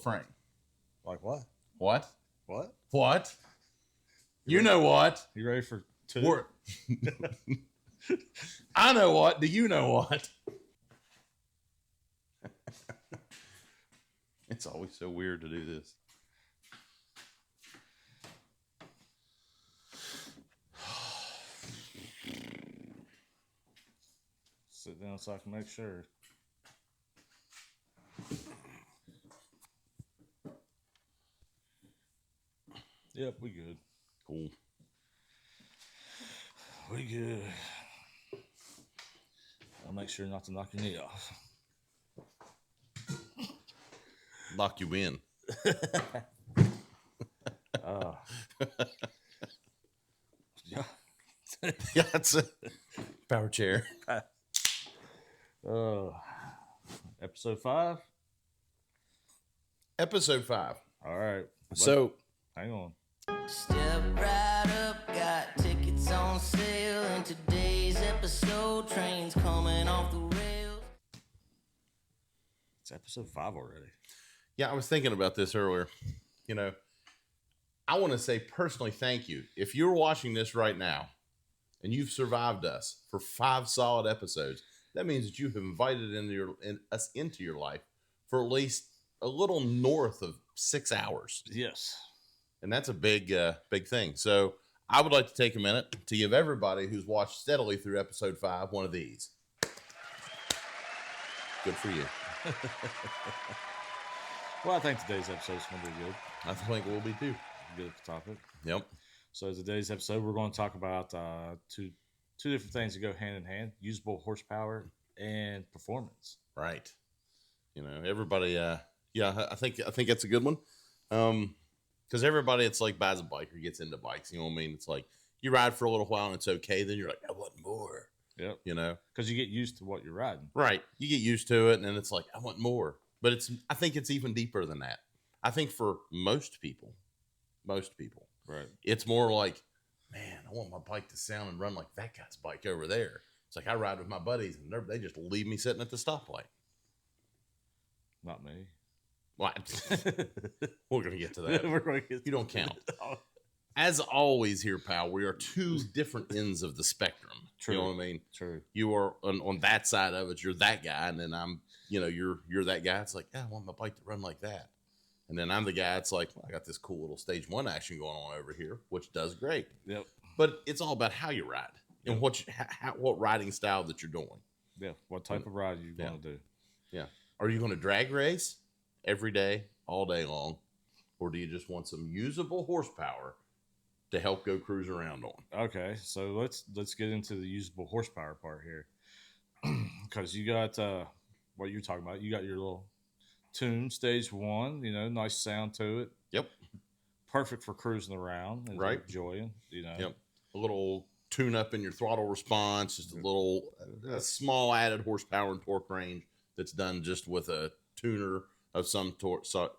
frame. Like what? What? What? What? You know what? You ready for two? I know what. Do you know what? It's always so weird to do this. Sit down so I can make sure. Yep, we good. Cool. We good. I'll make sure not to knock your knee off. Lock you in. Yeah. Yeah, it's a power chair. Episode 5? Episode 5. All right. So, hang on. Step right up, got tickets on sale, and today's episode, trains coming off the rails. It's episode 5 already. yeah, I was thinking about this earlier. You know, I want to say personally thank you. If you're watching this right now and you've survived us for 5 solid episodes, that means that you have invited us into your life for at least a little north of 6 hours. Yes. And that's a big thing. So I would like to take a minute to give everybody who's watched steadily through episode 5 one of these. Good for you. Well, I think today's episode is going to be good. I think it will be too. Good topic. Yep. So today's episode, we're going to talk about two different things that go hand in hand: usable horsepower and performance. Right. You know, everybody. Yeah, I think that's a good one. Because everybody, it's like buys a bike or gets into bikes. You know what I mean? It's like you ride for a little while and it's okay. Then you're like, I want more. Yep. You know, because you get used to what you're riding. Right. You get used to it, and then it's like, I want more. But I think it's even deeper than that. I think for most people, right, it's more like, man, I want my bike to sound and run like that guy's bike over there. It's like I ride with my buddies, and they just leave me sitting at the stoplight. Not me. What? We're going to get to that. We're going to get. You don't count. As always here, pal, we are 2 different ends of the spectrum. True. You know what I mean? True. You are on that side of it. You're that guy, and then I'm, you're that guy. It's like, yeah, I want my bike to run like that. And then I'm the guy. It's like, well, I got this cool little stage 1 action going on over here, which does great. Yep. But it's all about how you ride and what riding style that you're doing. Yeah. What type of ride you want to do? Yeah. Are you going to drag race every day, all day long, or do you just want some usable horsepower to help go cruise around on? Okay, so let's get into the usable horsepower part here, because you got what you're talking about. You got your little tune stage 1, nice sound to it. Yep. Perfect for cruising around and right, enjoying. Yep. A little tune up in your throttle response, just a small added horsepower and torque range that's done just with a tuner of some torque. So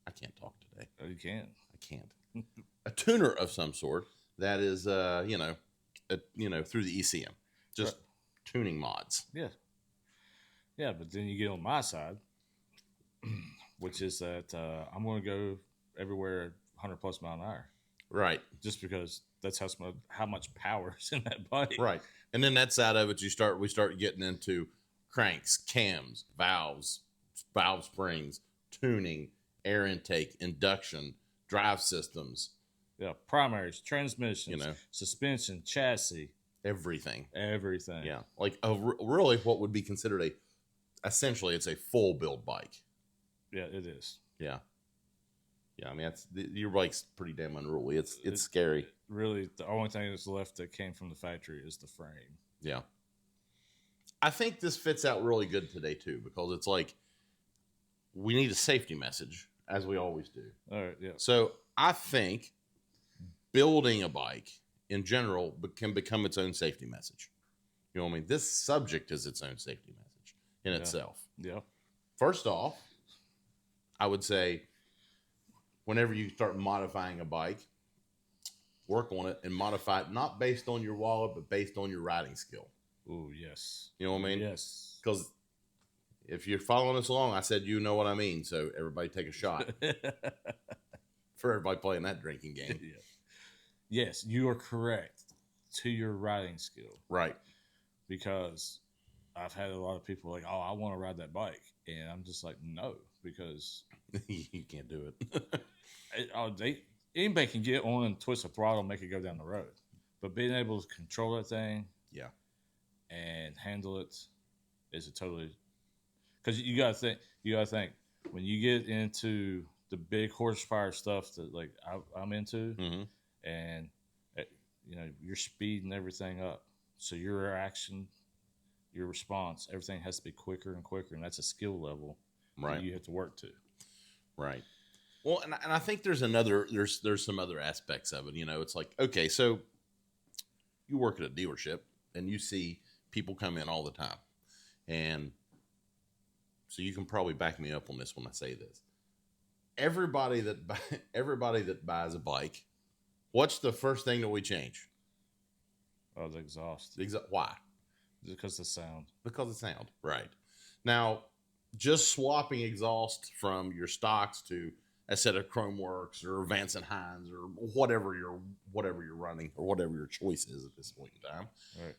I can't talk today. Oh, you can. I can't. A tuner of some sort that is, through the ECM, just tuning mods. Yeah. Yeah, but then you get on my side, which is that I'm going to go everywhere 100 plus mile an hour. Right. Just because that's how much power is in that bike. Right. And then that side of it, we start getting into cranks, cams, valves, valve springs, tuning, air intake, induction, drive systems. Yeah, primaries, transmissions, suspension, chassis. Everything. Yeah. Like really what would be considered essentially it's a full build bike. Yeah, it is. Yeah. Yeah, I mean, your bike's pretty damn unruly. It's scary. Really, the only thing that's left that came from the factory is the frame. Yeah. I think this fits out really good today, too, because it's like we need a safety message, as we always do. All right, yeah. So I think building a bike in general can become its own safety message. You know what I mean? This subject is its own safety message in itself. Yeah. First off, I would say whenever you start modifying a bike, work on it and modify it not based on your wallet, but based on your riding skill. Oh, yes. You know what I mean? Yes. Because If you're following us along, I said you know what I mean. So everybody take a shot for everybody playing that drinking game. Yeah. Yes, you are correct to your riding skill. Right. Because I've had a lot of people like, oh, I want to ride that bike. And I'm just like, no, because You can't do it. anybody can get on and twist a throttle and make it go down the road. But being able to control that thing and handle it is a totally, because you gotta think when you get into the big horsepower stuff that like I'm into, and you're speeding everything up, so your reaction, your response, everything has to be quicker and quicker, and that's a skill level that you have to work to. Right. Well, and I think there's some other aspects of it. It's like, okay, so you work at a dealership and you see people come in all the time, and so you can probably back me up on this when I say this. Everybody that buys a bike, what's the first thing that we change? Oh, the exhaust. Why? Because the sound. Because of sound. Right. Now, just swapping exhaust from your stocks to a set of Chromeworks or Vance and Hines or whatever you're running or whatever your choice is at this point in time. Right.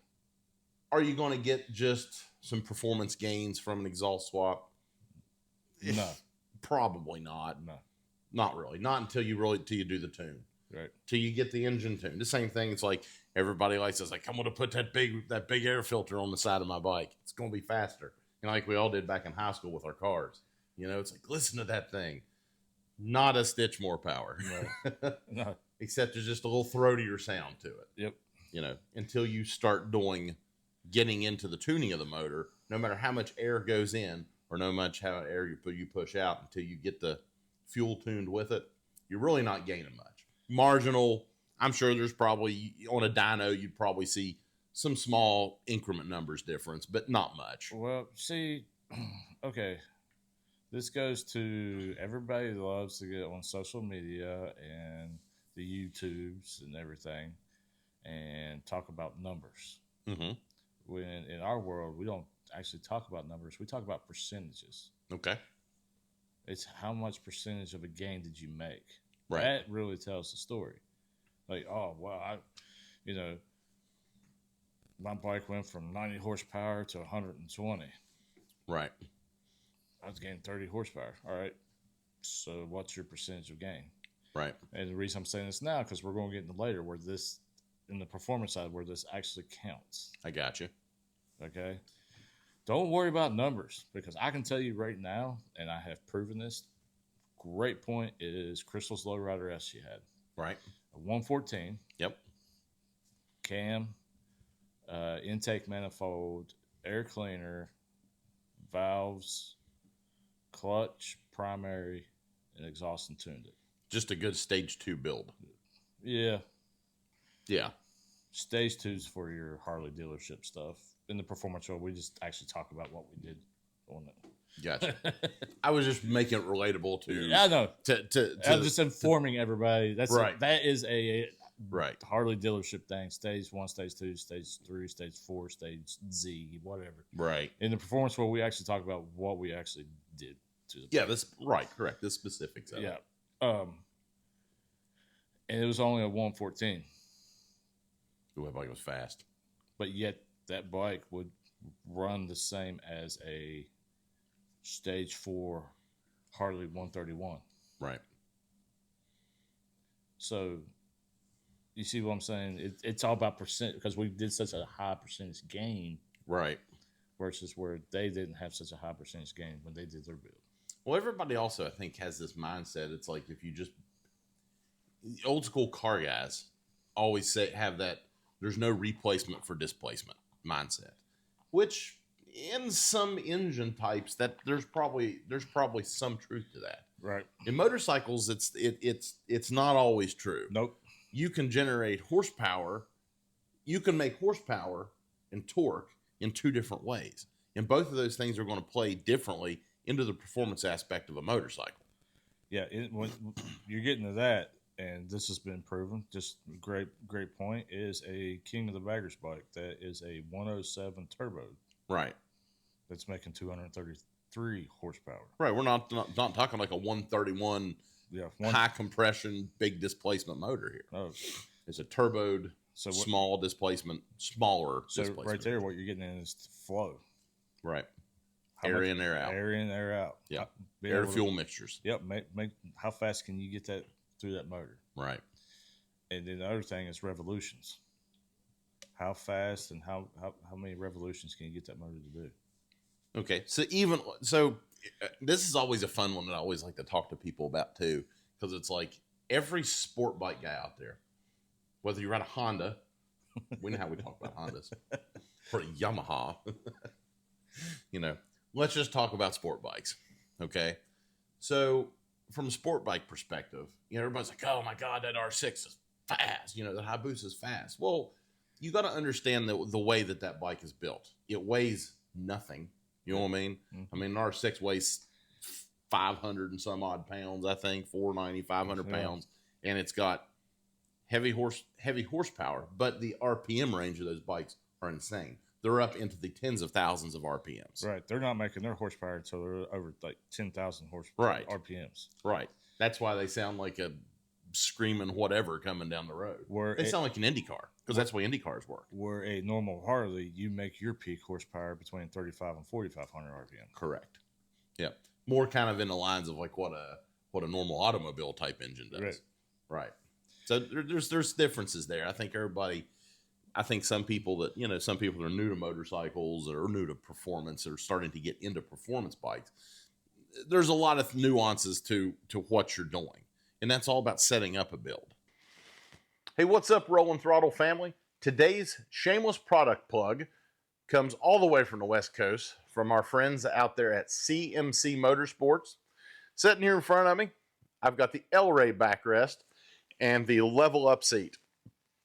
Are you going to get just some performance gains from an exhaust swap? No. Probably not. No. Not really. Not until you do the tune. Right. Till you get the engine tune. The same thing. It's like everybody likes us like, I'm going to put that big air filter on the side of my bike. It's going to be faster. Like we all did back in high school with our cars. It's like, listen to that thing. Not a stitch more power. Right. No. Except there's just a little throatier sound to it. Yep. Until you start getting into the tuning of the motor, no matter how much air goes in or no much how air you push out, until you get the fuel tuned with it, you're really not gaining much. Marginal. I'm sure there's probably on a dyno, you'd probably see some small increment numbers difference, but not much. Well, see, okay. This goes to everybody that loves to get on social media and the YouTubes and everything and talk about numbers. Mm-hmm. When in our world, we don't actually talk about numbers. We talk about percentages. Okay. It's how much percentage of a gain did you make? Right. That really tells the story. Like, oh, well, my bike went from 90 horsepower to 120. Right. I was gaining 30 horsepower. All right. So what's your percentage of gain? Right. And the reason I'm saying this now, because we're going to get into later where this, in the performance side, where this actually counts. I got you. Okay. Don't worry about numbers, because I can tell you right now, and I have proven this, great point is Crystal's Lowrider S she had. Right. A 114. Yep. Cam, intake manifold, air cleaner, valves, clutch, primary, and exhaust, and tuned it. Just a good stage 2 build. Yeah. Yeah. Stage 2's for your Harley dealership stuff. In the performance show, we just actually talk about what we did on it. Gotcha. I was just making it relatable to. Yeah, I know. I'm just informing everybody. That's right. That is a right Harley dealership thing. Stage 1, stage 2, stage 3, stage 4, stage Z, whatever. Right. In the performance show, we actually talk about what we actually did to the yeah, that's right. Correct. The specifics of it. Yeah. And it was only a 114. Ooh, that bike was fast. But yet that bike would run the same as a stage 4 Harley 131. Right. So you see what I'm saying? It's all about percent, because we did such a high percentage gain. Right. Versus where they didn't have such a high percentage gain when they did their build. Well, everybody also, I think, has this mindset. It's like if you just old school car guys always have that there's no replacement for displacement mindset, which in some engine types that there's probably some truth to that. Right. In motorcycles, it's not always true. Nope. You can generate horsepower. You can make horsepower and torque in two different ways, and both of those things are going to play differently into the performance aspect of a motorcycle. Yeah, when you're getting to that, and this has been proven, just great point, is a King of the Baggers bike that is a 107 turbo. Right. That's making 230 horsepower. Right. We're not talking like a 131 high compression, big displacement motor here. No. It's a turboed, smaller displacement. Right there, what you're getting in is the flow. Right. Air in, air out. Air in, air out. Yeah. Air fuel mixtures. Yep. Make how fast can you get that through that motor? Right. And then the other thing is revolutions. How fast and how many revolutions can you get that motor to do? Okay. So this is always a fun one that I always like to talk to people about too, because it's like every sport bike guy out there, whether you ride a Honda, we know how we talk about Hondas, or a Yamaha, let's just talk about sport bikes. Okay. So from a sport bike perspective, everybody's like, oh my God, that R6 is fast. The Hayabusa is fast. Well, you got to understand the way that bike is built. It weighs nothing. You know what I mean? Mm-hmm. I mean, an R6 weighs 500 and some odd pounds, I think, 490, 500 pounds. And it's got heavy horsepower, but the RPM range of those bikes are insane. They're up into the tens of thousands of RPMs. Right. They're not making their horsepower until they're over like 10,000 horsepower. Right. RPMs. Right. That's why they sound like a screaming whatever coming down the road. They sound like an Indy car, because that's the way Indy cars work. Where a normal Harley, you make your peak horsepower between 35 and 4,500 RPM. Correct. Yeah. More kind of in the lines of like what a normal automobile type engine does. Right. So there's differences there. I think some people that are new to motorcycles or new to performance or starting to get into performance bikes. There's a lot of nuances to what you're doing. And that's all about setting up a build. Hey, what's up, Rollin Throttle family? Today's shameless product plug comes all the way from the West Coast, from our friends out there at CMC Motorsports. Sitting here in front of me, I've got the L-Ray backrest and the Level Up seat.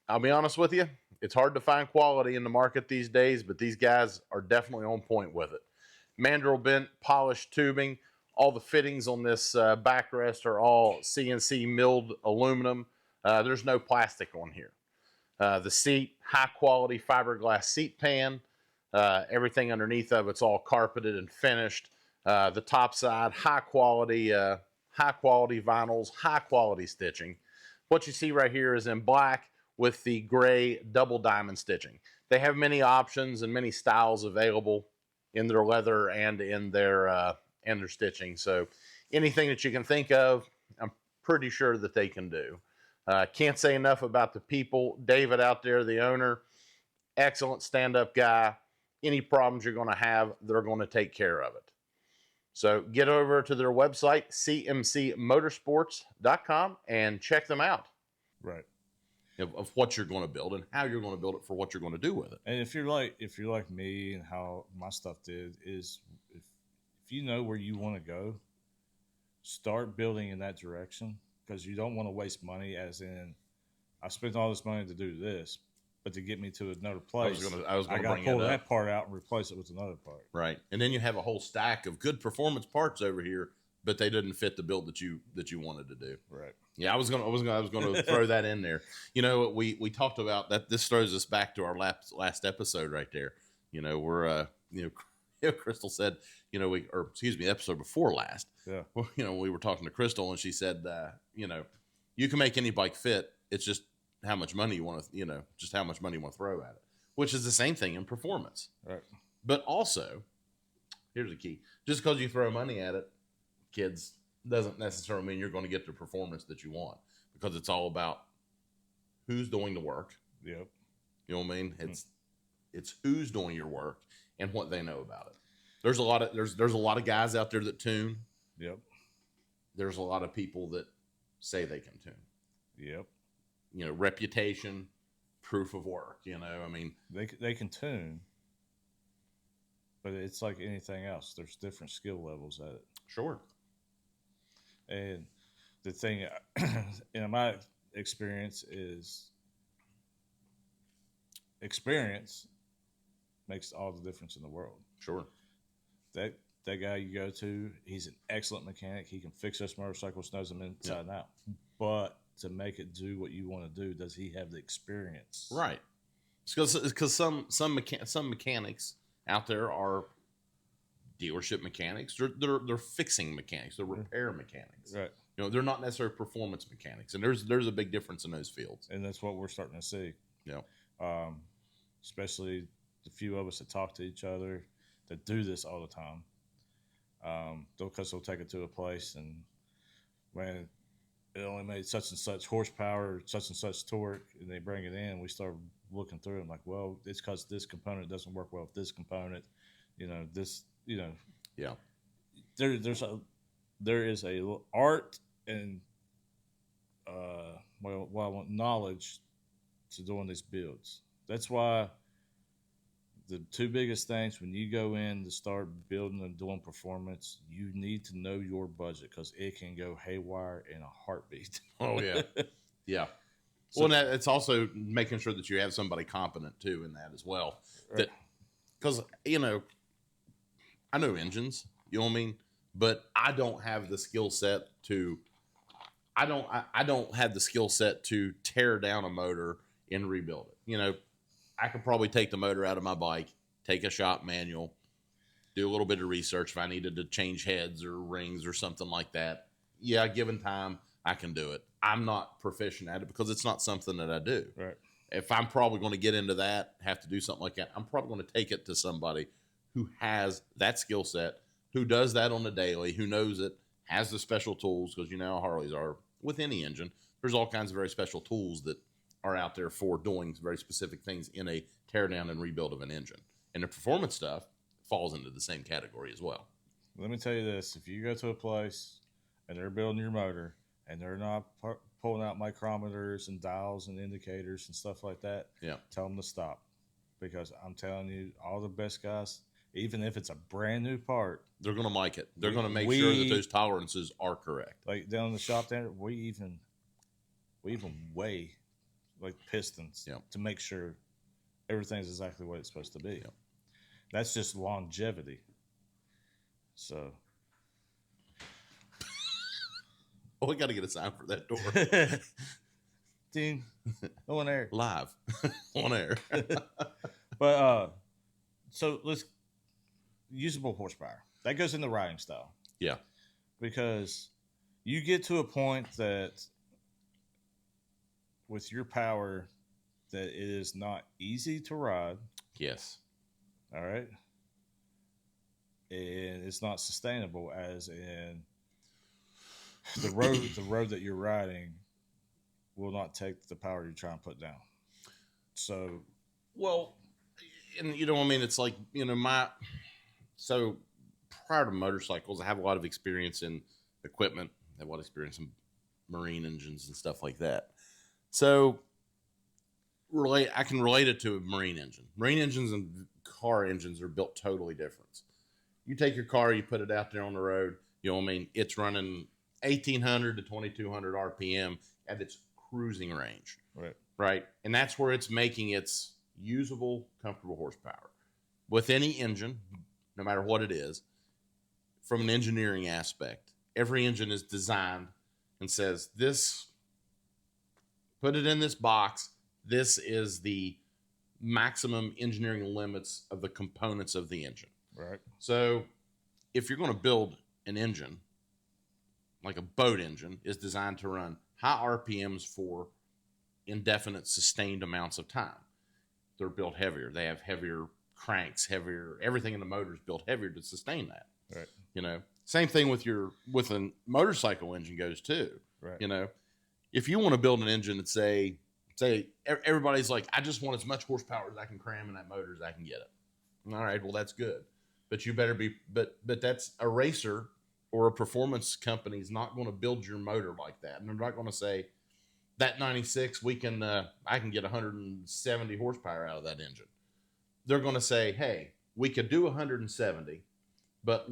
I'll be honest with you, it's hard to find quality in the market these days, but these guys are definitely on point with it. Mandrel bent, polished tubing. All the fittings on this backrest are all CNC milled aluminum. There's no plastic on here. The seat, high quality fiberglass seat pan. Everything underneath of it's all carpeted and finished. The top side, high quality vinyls, high quality stitching. What you see right here is in black with the gray double diamond stitching. They have many options and many styles available in their leather and in their stitching. So anything that you can think of, I'm pretty sure that they can do. Can't say enough about the people. David out there, the owner, excellent stand-up guy. Any problems you're going to have, they're going to take care of it. So get over to their website, cmcmotorsports.com, and check them out. Right. Of what you're going to build and how you're going to build it for what you're going to do with it. And if you're like me and how my stuff did is if you know where you want to go, start building in that direction, because you don't want to waste money, as in I spent all this money to do this, but to get me to another place, I was going to pull that part out and replace it with another part. Right. And then you have a whole stack of good performance parts over here, but they didn't fit the build that you wanted to do. Right. Yeah, I was going to throw that in there. We talked about that. This throws us back to our last episode right there. We're Crystal said, the episode before last. Yeah. We were talking to Crystal and she said, you can make any bike fit. It's just how much money you want to, just how much money you want to throw at it, which is the same thing in performance. Right. But also, here's the key: just because you throw money at it, kids, doesn't necessarily mean you're going to get the performance that you want, because it's all about who's doing the work. Yep. You know what I mean? It's who's doing your work and what they know about it. There's a lot of guys out there that tune. Yep. There's a lot of people that say they can tune. Yep. Reputation, proof of work. I mean, they can tune, but it's like anything else. There's different skill levels at it. Sure. And the thing, in my experience, is experience makes all the difference in the world. Sure. That guy you go to, he's an excellent mechanic. He can fix those motorcycles, knows them inside and out. But to make it do what you want to do, does he have the experience? Right. Because some mechanics out there are dealership mechanics. They're fixing mechanics. They're repair mechanics. Right. They're not necessarily performance mechanics, and there's a big difference in those fields. And that's what we're starting to see. Yeah. Especially the few of us that talk to each other that do this all the time. Because they'll take it to a place and when it only made such and such horsepower, such and such torque, and they bring it in, we start looking through it. I'm like, well, it's because this component doesn't work well with this component. Yeah. There is a art and knowledge to doing these builds. That's why the two biggest things when you go in to start building and doing performance, you need to know your budget because it can go haywire in a heartbeat. Oh yeah, yeah. So, well, it's also making sure that you have somebody competent too in that as well. Right. Because I know engines, you know what I mean, but I don't have the skill set to. I don't have the skill set to tear down a motor and rebuild it. I could probably take the motor out of my bike, take a shop manual, do a little bit of research if I needed to change heads or rings or something like that. Yeah, given time, I can do it. I'm not proficient at it because it's not something that I do. Right. If I'm probably going to get into that, have to do something like that, I'm probably going to take it to somebody who has that skill set, who does that on the daily, who knows it, has the special tools, because how Harleys are with any engine. There's all kinds of very special tools that are out there for doing very specific things in a tear down and rebuild of an engine. And the performance stuff falls into the same category as well. Let me tell you this. If you go to a place and they're building your motor and they're not pulling out micrometers and dials and indicators and stuff like that, tell them to stop. Because I'm telling you, all the best guys, even if it's a brand new part, they're going to mic it. They're going to make sure that those tolerances are correct. Like down in the shop there, we even weigh like pistons to make sure everything's exactly what it's supposed to be. That's just longevity. So, we got to get a sign for that door. Ding, on air, live, on air. But so let's usable horsepower that goes in the riding style. Yeah, because you get to a point that with your power that it is not easy to ride. Yes. All right. And it's not sustainable as in the road that you're riding will not take the power you're trying to put down. So, well, and it's like, so prior to motorcycles, I have a lot of experience in equipment. I have a lot of experience in marine engines and stuff like that. So I can relate it to a marine engine. Marine engines and car engines are built totally different. You take your car, you put it out there on the road, it's running 1,800 to 2,200 RPM at its cruising range. Right. And that's where it's making its usable, comfortable horsepower. With any engine, no matter what it is, from an engineering aspect, every engine is designed and says this, put it in this box. This is the maximum engineering limits of the components of the engine. Right. So if you're going to build an engine, like a boat engine, is designed to run high RPMs for indefinite sustained amounts of time. They're built heavier. They have heavier cranks, everything in the motor is built heavier to sustain that. Right. Same thing with a motorcycle engine goes too. Right. If you want to build an engine that say everybody's like, I just want as much horsepower as I can cram in that motor as I can get it. All right, well that's good, but you better be. But that's a racer or a performance company is not going to build your motor like that, and they're not going to say that 96 I can get 170 horsepower out of that engine. They're going to say, hey, we could do 170, but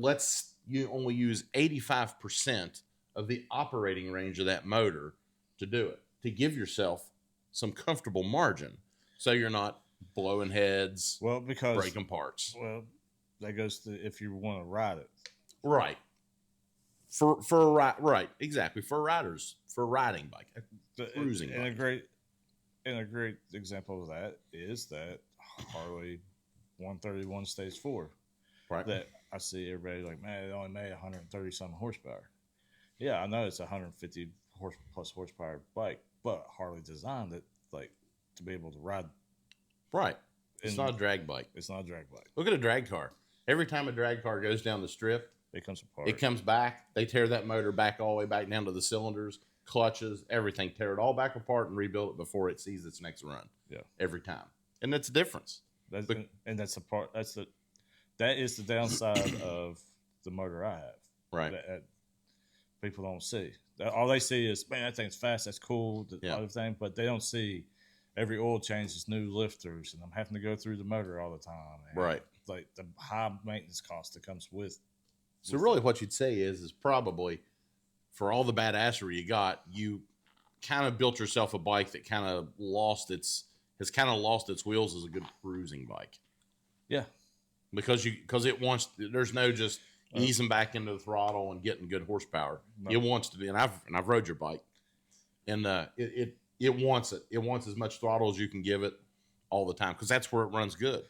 you only use 85% of the operating range of that motor to do it, to give yourself some comfortable margin so you're not blowing heads, breaking parts. Well, that goes to if you want to ride it. Right. For a ride, right, exactly. For riders, for a riding bike, a cruising bike. A great example of that is that Harley 131 Stage 4. Right. That I see everybody like, man, it only made 130 something horsepower. Yeah, I know it's a 150 plus horsepower bike, but Harley designed it like to be able to ride. Right. It's not a drag bike. It's not a drag bike. Look at a drag car. Every time a drag car goes down the strip, it comes apart. It comes back. They tear that motor back all the way back down to the cylinders, clutches, everything. Tear it all back apart and rebuild it before it sees its next run. Yeah. Every time. And that's the difference. That's the part. That is the downside of the motor I have. Right. That people don't see. All they see is, man, that thing's fast. That's cool. Other thing, but they don't see every oil change is new lifters, and I'm having to go through the motor all the time. Right. Like the high maintenance cost that comes with. So really, what you'd say is probably for all the badassery you got, you kind of built yourself a bike that kind of lost its wheels as a good cruising bike. Yeah. Because it wants, there's no just easing back into the throttle and getting good horsepower. No. It wants to be, and I've rode your bike, and it wants it. It wants as much throttle as you can give it all the time, because that's where it runs good.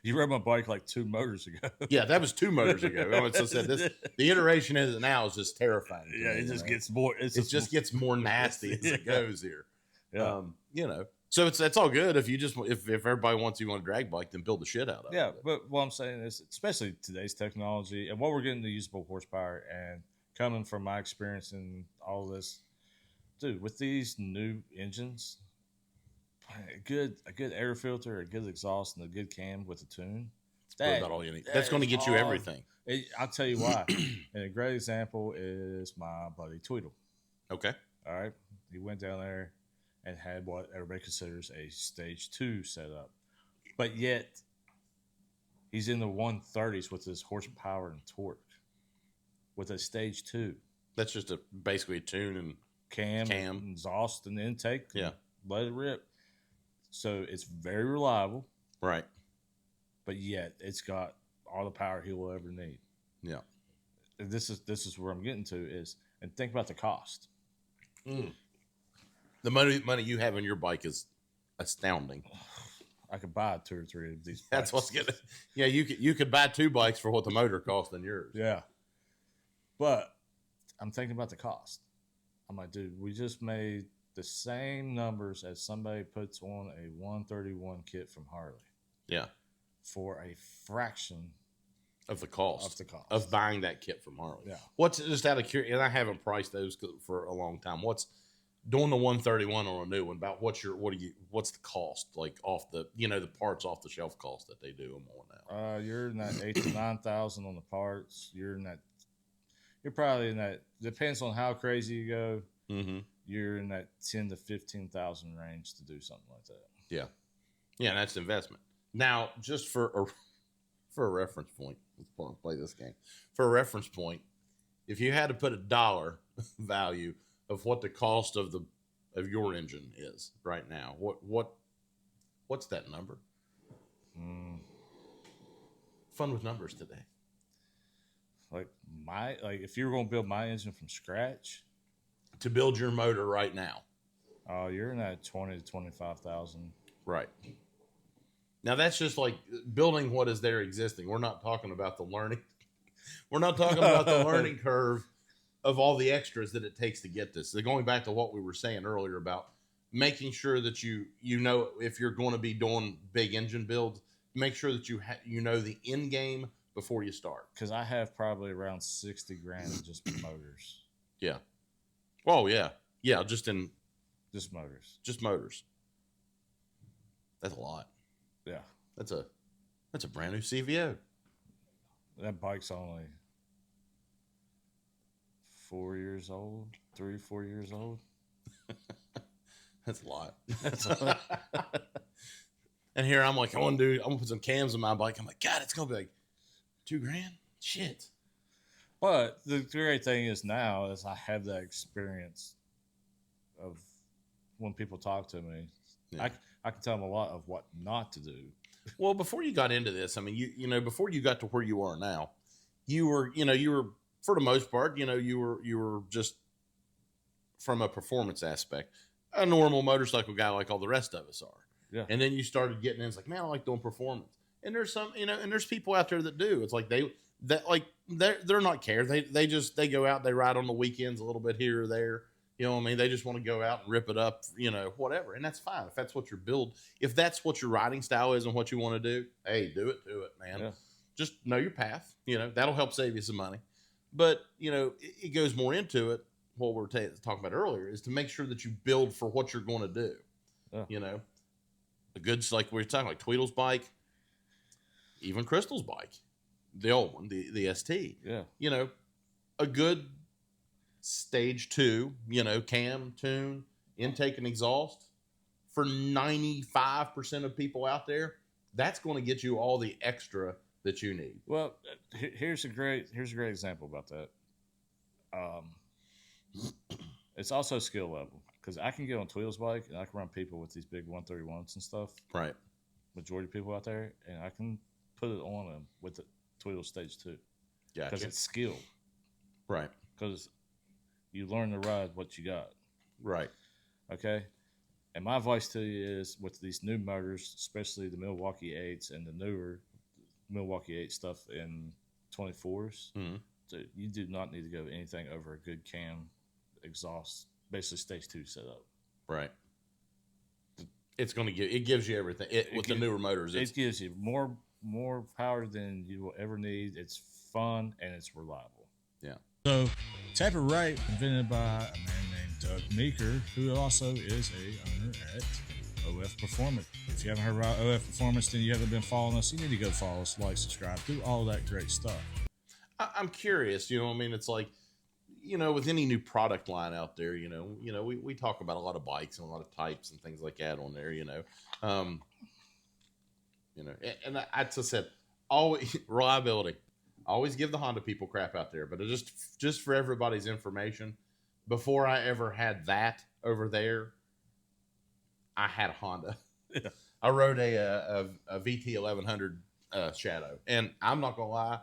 You rode my bike like 2 motors ago. Yeah, that was 2 motors ago. The iteration is now is just terrifying. Yeah, it just gets more. It just gets more nasty as it goes here. Yeah. So it's all good if everybody wants you on a drag bike, then build the shit out of it. Yeah, but what I'm saying is, especially today's technology and what we're getting to usable horsepower, and coming from my experience in all this, dude, with these new engines, a good air filter, a good exhaust, and a good cam with a tune. That's about all you need. That's going to get you everything. I'll tell you why. And a great example is my buddy Tweedle. Okay. All right. He went down there and had what everybody considers a stage 2 setup. But yet, he's in the 130s with his horsepower and torque with a stage 2. That's just basically a tune and cam. Exhaust and intake. Yeah. Let it rip. So it's very reliable. Right. But yet, it's got all the power he will ever need. Yeah. This is where I'm getting to is, and think about the cost. The money you have on your bike is astounding. I could buy 2 or 3 of these bikes. That's what's good. Yeah, you could buy 2 bikes for what the motor costs than yours. Yeah. But I'm thinking about the cost. I'm like, dude, we just made the same numbers as somebody puts on a 131 kit from Harley. Yeah. For a fraction of the cost of buying that kit from Harley. Yeah. What's, just out of curiosity, and I haven't priced those for a long time. What's doing the 131 on a new one? About what's the cost, like off the the parts off the shelf cost that they do them on now? You're in that 8,000 to 9,000 on the parts. You're probably in that, depends on how crazy you go. Mm-hmm. You're in that 10 to 15,000 range to do something like that. Yeah. Yeah, that's investment. Now, just for a reference point, let's play this game. For a reference point, if you had to put a dollar value of what the cost of your engine is right now, what's that number? Fun with numbers today. Like if you were going to build my engine from scratch, to build your motor right now, you're in that 20 to 25,000. Right. Now that's just like building what is there existing. We're not talking about the learning. We're not talking about the learning curve of all the extras that it takes to get this. So going back to what we were saying earlier about making sure that you know if you're going to be doing big engine builds, make sure that you know the end game before you start. Because I have probably around 60 grand in just motors. Yeah. Oh yeah, yeah. Just motors. Just motors. That's a lot. Yeah. That's a brand new CVO. That bike's only 4 years old, 3, 4 years old. That's a lot. And here I'm like, I'm gonna put some cams on my bike. I'm like, God, it's gonna be like $2,000. Shit. But the great thing is now is I have that experience of when people talk to me. Yeah. I can tell them a lot of what not to do. Well, before you got into this, I mean, you before you got to where you are now, you were for the most part, you were just from a performance aspect, a normal motorcycle guy like all the rest of us are. Yeah. And then you started getting in. It's like, man, I like doing performance. And there's some, and there's people out there that do. It's like that like they're not care. They go out, they ride on the weekends a little bit here or there. You know what I mean? They just want to go out and rip it up, whatever. And that's fine. If that's what your build, if that's what your riding style is and what you want to do, hey, do it, man. Yeah. Just know your path. That'll help save you some money. But, it goes more into it. What we were talking about earlier is to make sure that you build for what you're going to do. Yeah. A good, like we were talking, like Tweedle's bike, even Crystal's bike, the old one, the ST. Yeah. A good stage 2, cam, tune, intake, and exhaust for 95% of people out there, that's going to get you all the extra that you need. Well, here's a great example about that. It's also skill level, because I can get on Tweedle's bike and I can run people with these big 131s and stuff. Right. Majority of people out there, and I can put it on them with the Tweedle stage 2. Gotcha. Because it's skill. Right. Because you learn to ride what you got. Right. Okay. And my advice to you is, with these new motors, especially the Milwaukee 8s and the newer Milwaukee 8 stuff in 24s, you do not need to go anything over a good cam exhaust, basically stage 2 setup. Right. It's going to gives you everything. The newer motors, it gives you more power than you will ever need. It's fun and it's reliable. Yeah. So, Taper Right, invented by a man named Doug Meeker, who also is a owner at OF Performance. If you haven't heard about OF Performance, then you haven't been following us. You need to go follow us, like, subscribe, do all that great stuff. I'm curious, it's like, with any new product line out there, we talk about a lot of bikes and a lot of types and things like that on there, and I just said, always reliability. Always give the Honda people crap out there, but just for everybody's information, before I ever had that over there, I had a Honda. Yeah. I rode a VT 1100 Shadow, and I'm not gonna lie,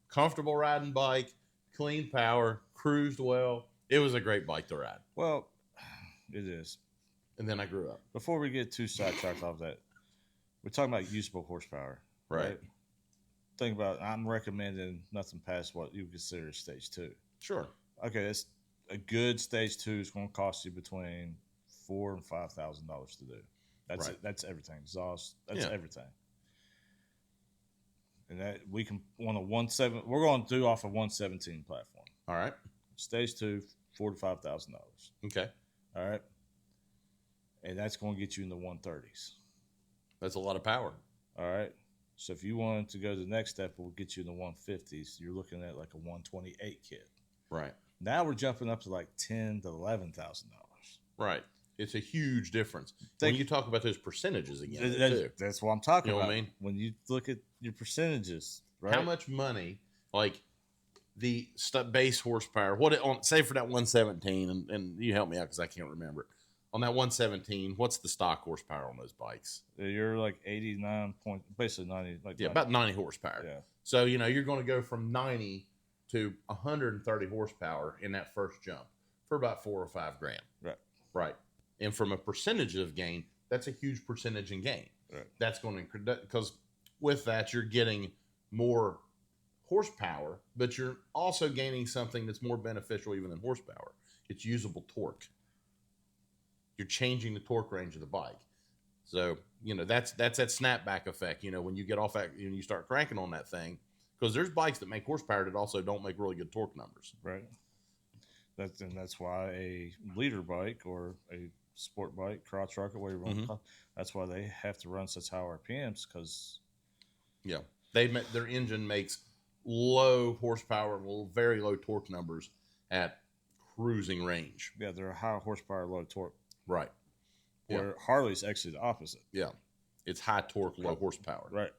comfortable riding bike, clean power, cruised well. It was a great bike to ride. Well, it is. And then I grew up. Before we get too sidetracked off that, we're talking about usable horsepower, right? Think about it, I'm recommending nothing past what you consider stage 2. Sure. Okay, that's a good stage 2 is going to cost you between $4,000 and $5,000 to do. That's right. it. That's everything. Exhaust. That's everything. And that we can on a 1.7. We're going to do off a 117 platform. All right. Stage 2, $4,000 to $5,000. Okay. All right. And that's going to get you in the 130s. That's a lot of power. All right. So if you wanted to go to the next step, we'll get you in the 150s. You're looking at like a 128 kit. Right. Now we're jumping up to like $10,000 to $11,000. Right. It's a huge difference. When you talk about those percentages again, that's what I'm talking about. What I mean? When you look at your percentages, right? How much money, like the base horsepower, say for that 117, and you help me out because I can't remember it. On that 117, what's the stock horsepower on those bikes? You're like 89 point, basically 90. About 90 horsepower. Yeah. So, you're going to go from 90 to 130 horsepower in that first jump for about $4 or $5 grand. Right. Right. And from a percentage of gain, that's a huge percentage in gain. Right. That's going to, because with that, you're getting more horsepower, but you're also gaining something that's more beneficial even than horsepower. It's usable torque. You're changing the torque range of the bike. So, that's that snapback effect, when you get off that and you start cranking on that thing, because there's bikes that make horsepower that also don't make really good torque numbers. Right. That's why a leader bike or a sport bike, crotch rocket, whatever you want to call it, that's why they have to run such high RPMs, because their engine makes low horsepower, very low torque numbers at cruising range. Yeah, they're high horsepower, low torque. Right. Where Harley's actually the opposite. Yeah. It's high torque, low horsepower. Right.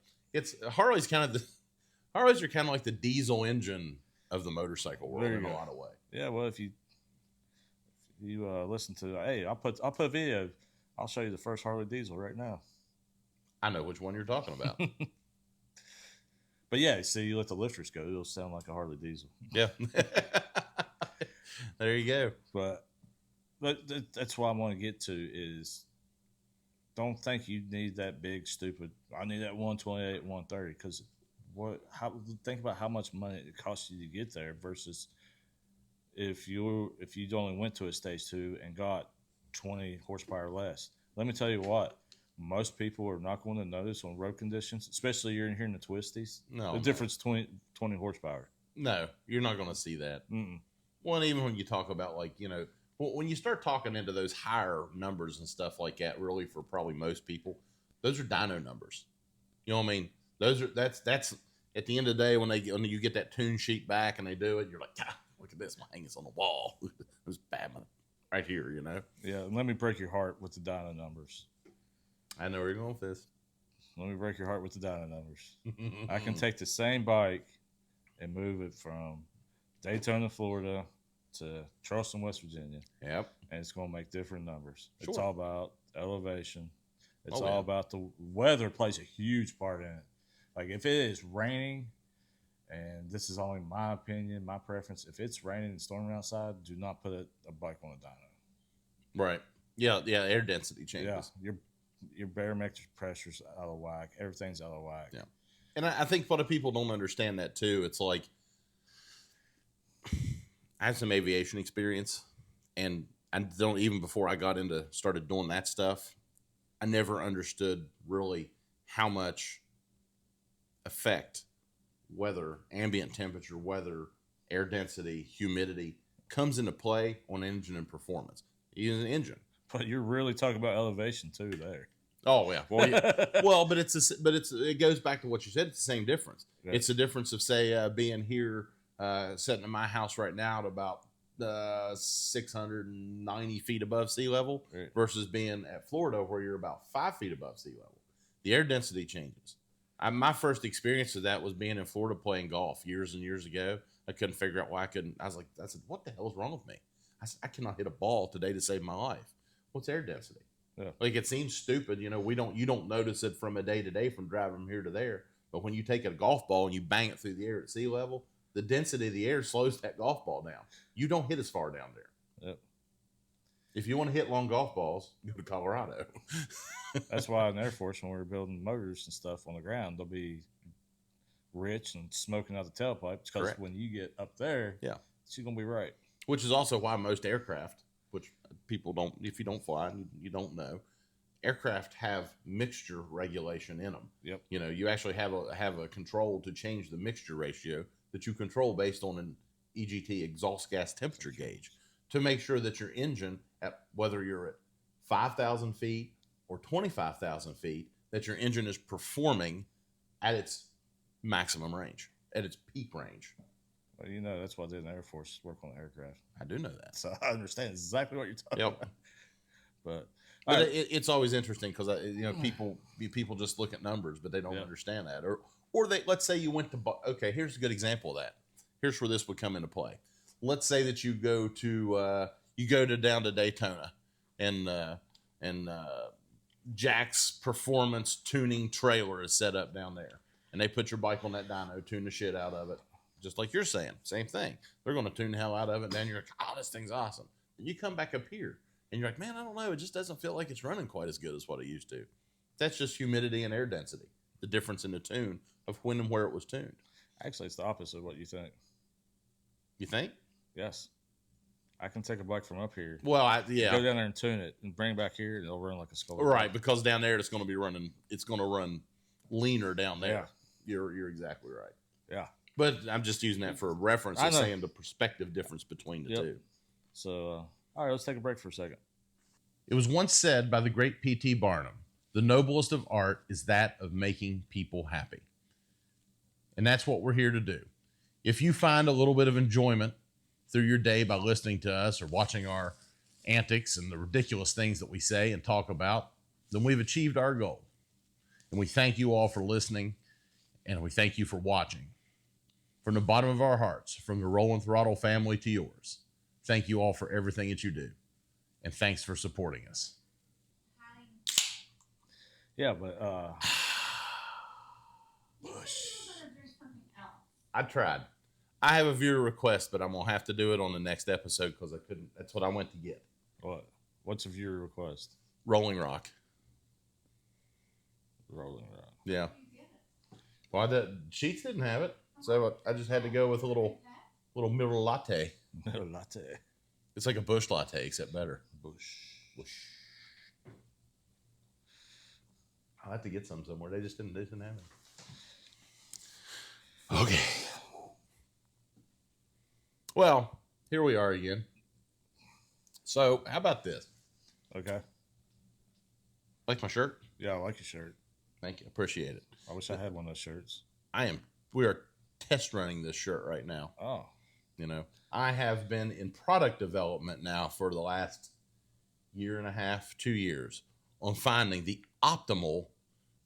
Harley's are kind of like the diesel engine of the motorcycle world in a lot of ways. Yeah, well, if you listen to, hey, I'll put a video. I'll show you the first Harley diesel right now. I know which one you're talking about. But yeah, see, you let the lifters go, it'll sound like a Harley diesel. Yeah. There you go. But that's what I want to get to is, don't think you need that big, stupid, I need that 128, 130, because think about how much money it costs you to get there versus if you only went to a stage 2 and got 20 horsepower less. Let me tell you what, most people are not going to notice on road conditions, especially you're in here in the twisties. No, the difference 20 horsepower. No, you're not going to see that. Well, and even when you talk about when you start talking into those higher numbers and stuff like that, really for probably most people, those are dyno numbers. You know what I mean? That's at the end of the day when you get that tune sheet back and they do it, you're like, look at this, my hanging's on the wall. It's bad right here, you know. Yeah, let me break your heart with the dyno numbers. I know where you're going with this. Let me break your heart with the dyno numbers. I can take the same bike and move it from Daytona, Florida to Charleston, West Virginia. Yep. And it's going to make different numbers. Sure. It's all about elevation. It's all about the weather plays a huge part in it. Like if it is raining, and this is only my opinion, my preference, if it's raining and storming outside, do not put a bike on a dyno. Right. Yeah, air density changes. Yeah, your barometric pressure's out of whack. Everything's out of whack. Yeah. And I think a lot of people don't understand that too. It's like I have some aviation experience, and I don't even before I started doing that stuff, I never understood really how much effect weather, ambient temperature, weather, air density, humidity comes into play on engine and performance. Even an engine. But you're really talking about elevation too there. Oh yeah, well, but it goes back to what you said. It's the same difference. Yeah. It's the difference of say being here, sitting in my house right now at about 690 feet above sea level, right, versus being at Florida where you're about 5 feet above sea level. The air density changes. My first experience of that was being in Florida playing golf years and years ago. I couldn't figure out why I couldn't. I said, what the hell is wrong with me? I said, I cannot hit a ball today to save my life. What's air density? Yeah. Like it seems stupid, you don't notice it from a day to day from driving from here to there. But when you take a golf ball and you bang it through the air at sea level, the density of the air slows that golf ball down. You don't hit as far down there. Yep. If you want to hit long golf balls, go to Colorado. That's why in the Air Force, when we were building motors and stuff on the ground, they'll be rich and smoking out the tailpipe because when you get up there, she's going to be right. Which is also why most aircraft, which people don't, if you don't fly, you don't know, aircraft have mixture regulation in them. Yep. You actually have a control to change the mixture ratio that you control based on an EGT, exhaust gas temperature gauge, to make sure that your engine, at whether you're at 5,000 feet or 25,000 feet, that your engine is performing at its maximum range, at its peak range. Well, that's why I did in the Air Force, work on aircraft. I do know that. So I understand exactly what you're talking about. But it's always interesting because people just look at numbers, but they don't understand that. Or they, let's say you went to, okay, here's a good example of that. Here's where this would come into play. Let's say that you go down to Daytona and Jack's Performance Tuning Trailer is set up down there, and they put your bike on that dyno, tune the shit out of it. Just like you're saying, same thing. They're going to tune the hell out of it, and then you're like, oh, this thing's awesome. And you come back up here, and you're like, man, I don't know. It just doesn't feel like it's running quite as good as what it used to. That's just humidity and air density, the difference in the tune of when and where it was tuned. Actually, it's the opposite of what you think. You think? Yes. I can take a bike from up here. Well, go down there and tune it and bring it back here, and it'll run like a skull. Right, because down there it's going to run leaner down there. Yeah. You're exactly right. Yeah. But I'm just using that for a reference of saying the perspective difference between the two. So, all right, let's take a break for a second. It was once said by the great P.T. Barnum, the noblest of art is that of making people happy. And that's what we're here to do. If you find a little bit of enjoyment through your day by listening to us or watching our antics and the ridiculous things that we say and talk about, then we've achieved our goal. And we thank you all for listening, and we thank you for watching. From the bottom of our hearts, from the Rollin Throttle family to yours, thank you all for everything that you do. And thanks for supporting us. Yeah, but I tried. I have a viewer request, but I'm going to have to do it on the next episode because I couldn't. That's what I went to get. What? What's a viewer request? Rolling Rock. Rolling Rock. Yeah. Well, the Sheets didn't have it, so I just had to go with a little middle latte. Middle latte. It's like a Bush latte, except better. Bush. I'll have to get some somewhere. They didn't have it. Okay. Well, here we are again. So, how about this? Okay. Like my shirt? Yeah, I like your shirt. Thank you. Appreciate it. I wish I had one of those shirts. We are test running this shirt right now. Oh. You know, I have been in product development now for the last year and a half, 2 years on finding the optimal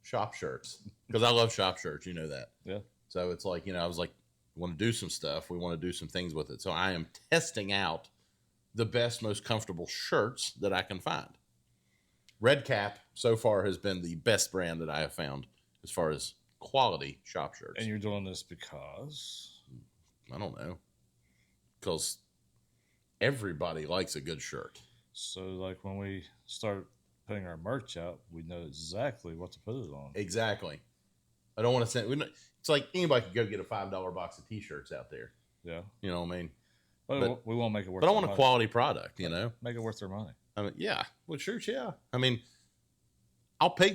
shop shirts because I love shop shirts. You know that. Yeah. So it's like, I was like, we want to do some stuff. We want to do some things with it. So I am testing out the best, most comfortable shirts that I can find. Red Cap so far has been the best brand that I have found as far as quality shop shirts. And you're doing this because? I don't know. Because everybody likes a good shirt. So, like, when we start putting our merch out, we know exactly what to put it on. Exactly. I don't want to send. It's like anybody could go get a $5 box of T-shirts out there. Yeah. You know what I mean? But we won't make it worth. But I want a quality product. You know, make it worth their money. I mean, yeah. Well, shirts, yeah. I mean, I'll pay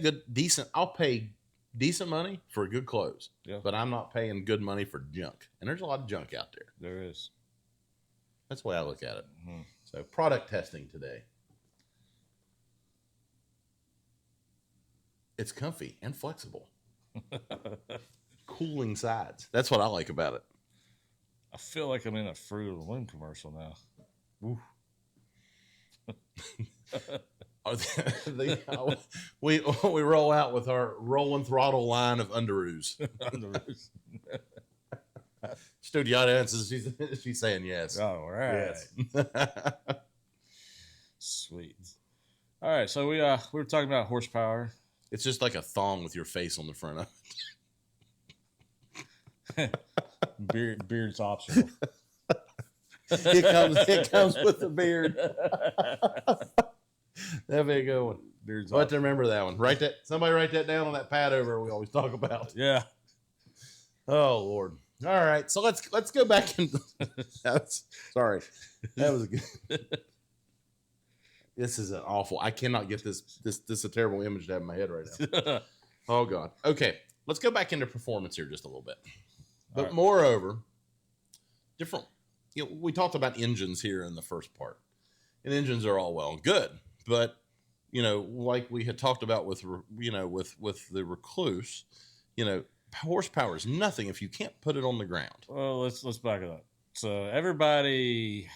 decent money for good clothes. Yeah. But I'm not paying good money for junk. And there's a lot of junk out there. There is. That's the way I look at it. Mm-hmm. So, product testing today. It's comfy and flexible. Cooling sides. That's what I like about it. I feel like I'm in a Fruit of the Loom commercial now. Ooh. We roll out with our Rollin Throttle line of underoos. Underoos. Studio audience, she's saying yes. All right. Yes. Sweet. All right, so we were talking about horsepower. It's just like a thong with your face on the front of it. Beard's optional. It comes with the beard. That'd be a good one. Beard's I'll have to remember that one. Somebody write that down on that pad over we always talk about. Yeah. Oh Lord. All right. So let's go back and sorry. That was a good. This is an awful. I cannot get this is a terrible image to have in my head right now. Oh God. Okay. Let's go back into performance here just a little bit. But right. Moreover, different. We talked about engines here in the first part, and engines are all well and good, but like we had talked about with the Recluse, horsepower is nothing if you can't put it on the ground. Well, let's back it up. So everybody,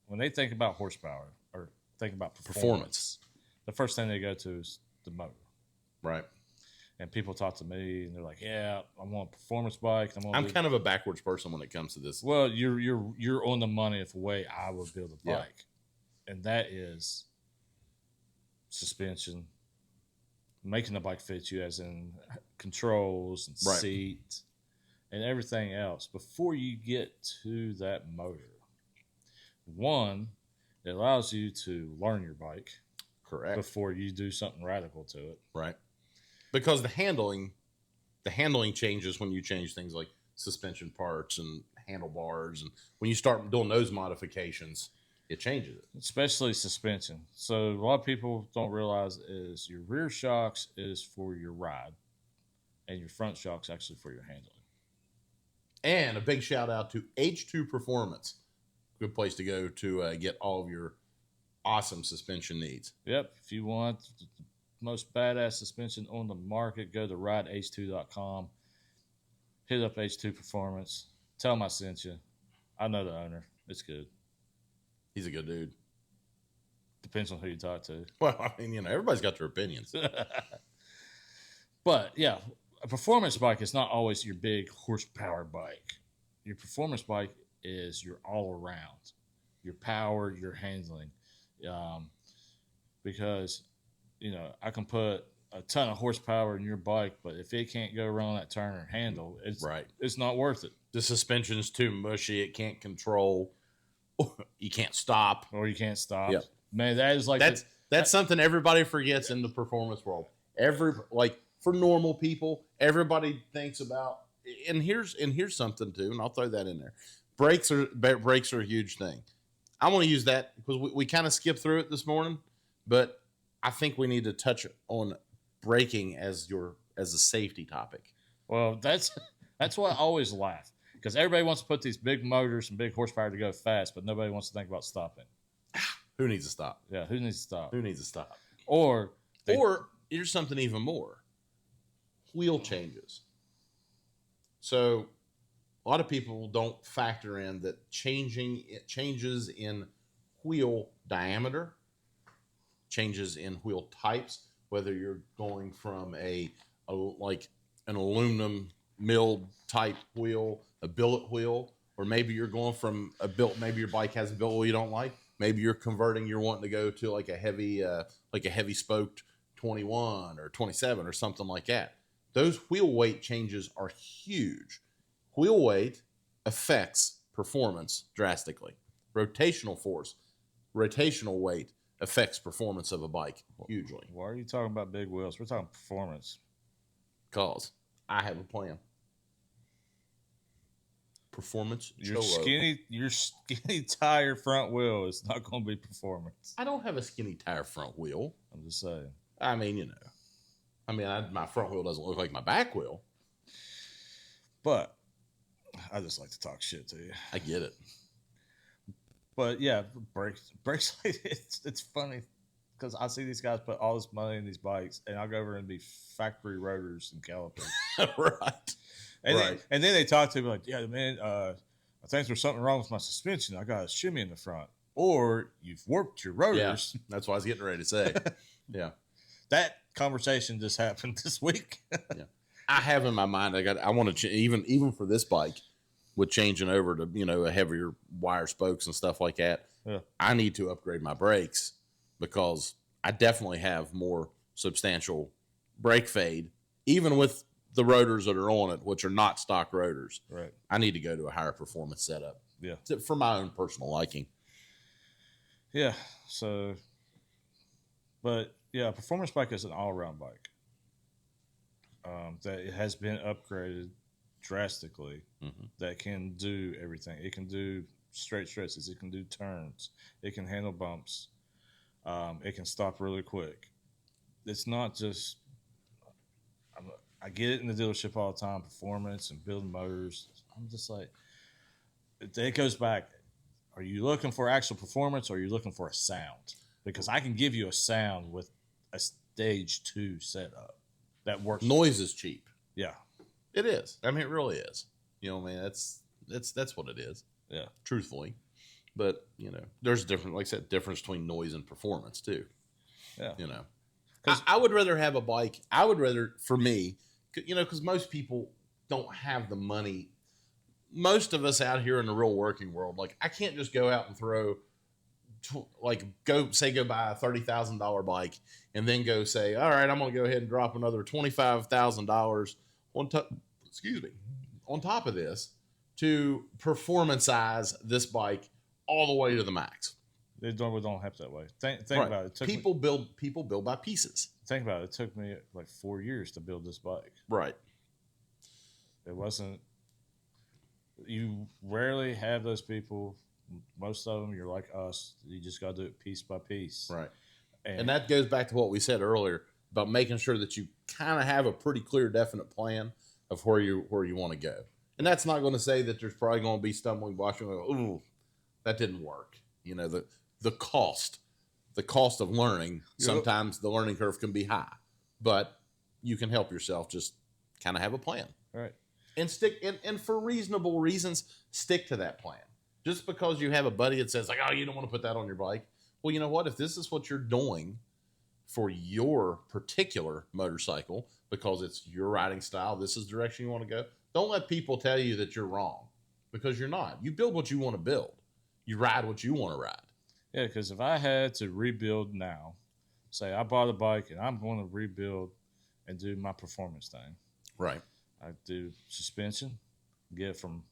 when they think about horsepower or think about performance, the first thing they go to is the motor, right? And people talk to me, and they're like, "Yeah, I want a performance bike." I'm kind of a backwards person when it comes to this. Well, you're on the money of the way I would build a bike, and that is suspension, making the bike fit you, as in controls and seat and everything else. Before you get to that motor, one, it allows you to learn your bike, correct, before you do something radical to it, right? Because the handling changes when you change things like suspension parts and handlebars, and when you start doing those modifications, it changes it. Especially suspension. So a lot of people don't realize is your rear shocks is for your ride, and your front shocks actually for your handling. And a big shout out to H2 Performance. Good place to go to get all of your awesome suspension needs. Yep. If you want most badass suspension on the market, go to rideh2.com, hit up H2 Performance, tell them I sent you. I know the owner. It's good. He's a good dude. Depends on who you talk to. Well, I mean, everybody's got their opinions. But yeah, a performance bike is not always your big horsepower bike. Your performance bike is your all around, your power, your handling. Because I can put a ton of horsepower in your bike, but if it can't go around that turn or handle, it's not worth it. The suspension's too mushy. It can't control. You can't stop. Or you can't stop. Yep. Man, that is like that's something everybody forgets in the performance world. for normal people. Everybody thinks about, and here's something too, and I'll throw that in there. Brakes are a huge thing. I want to use that because we kind of skipped through it this morning, but I think we need to touch on braking as a safety topic. Well, that's why I always laugh, because everybody wants to put these big motors and big horsepower to go fast, but nobody wants to think about stopping. Who needs to stop? Yeah, who needs to stop? Who needs to stop? Or here's something even more: wheel changes. So a lot of people don't factor in that changes in wheel diameter, changes in wheel types, whether you're going from like an aluminum milled type wheel, a billet wheel, or maybe you're going from maybe your bike has a billet wheel you don't like. Maybe you're wanting to go to like a heavy spoked 21 or 27 or something like that. Those wheel weight changes are huge. Wheel weight affects performance drastically. Rotational weight affects performance of a bike hugely. Why are you talking about big wheels? We're talking performance. Because I have a plan. Performance. Your skinny tire front wheel is not going to be performance. I don't have a skinny tire front wheel. I'm just saying. I mean, my front wheel doesn't look like my back wheel. But I just like to talk shit to you. I get it. But yeah, brakes. It's funny because I see these guys put all this money in these bikes, and I'll go over and be factory rotors and calipers. Right. And then they talk to me like, yeah, man, I think there's something wrong with my suspension. I got a shimmy in the front. Or you've warped your rotors. Yeah, that's what I was getting ready to say. Yeah. That conversation just happened this week. Yeah. I have in my mind, I want to even for this bike, with changing over to, a heavier wire spokes and stuff like that. Yeah. I need to upgrade my brakes because I definitely have more substantial brake fade, even with the rotors that are on it, which are not stock rotors. Right. I need to go to a higher performance setup. Yeah. For my own personal liking. Yeah. So, but yeah, performance bike is an all-around bike. That it has been upgraded drastically. Mm-hmm. That can do everything. It can do straight stretches. It can do turns. It can handle bumps. It can stop really quick. It's not just. I get it in the dealership all the time, performance and building motors. I'm just like, it goes back. Are you looking for actual performance or are you looking for a sound? Because I can give you a sound with a stage 2 setup that works. Noise is cheap. Yeah. It is. I mean, it really is. That's what it is. Yeah. Truthfully. But, there's different, like I said, difference between noise and performance too. Yeah. I would rather have a bike. For me, because most people don't have the money. Most of us out here in the real working world, like I can't just go out and throw, go buy a $30,000 bike and then go say, all right, I'm going to go ahead and drop another $25,000 on top of this to performance-ize this bike all the way to the max. They don't have that way. Think right. about it. People build by pieces. Think about it. It took me like 4 years to build this bike. Right. It wasn't. You rarely have those people. Most of them, you're like us. You just got to do it piece by piece. Right. And that goes back to what we said earlier about making sure that you kind of have a pretty clear, definite plan of where you want to go. And that's not going to say that there's probably going to be stumbling blocks. Ooh, that didn't work. The cost of learning, sometimes the learning curve can be high, but you can help yourself just kind of have a plan. Right. And and for reasonable reasons, stick to that plan. Just because you have a buddy that says like, oh, you don't want to put that on your bike. Well, you know what? If this is what you're doing for your particular motorcycle, because it's your riding style, this is the direction you want to go, don't let people tell you that you're wrong, because you're not. You build what you want to build. You ride what you want to ride. Yeah, because if I had to rebuild now, say I bought a bike and I'm going to rebuild and do my performance thing. Right. I do suspension, get it from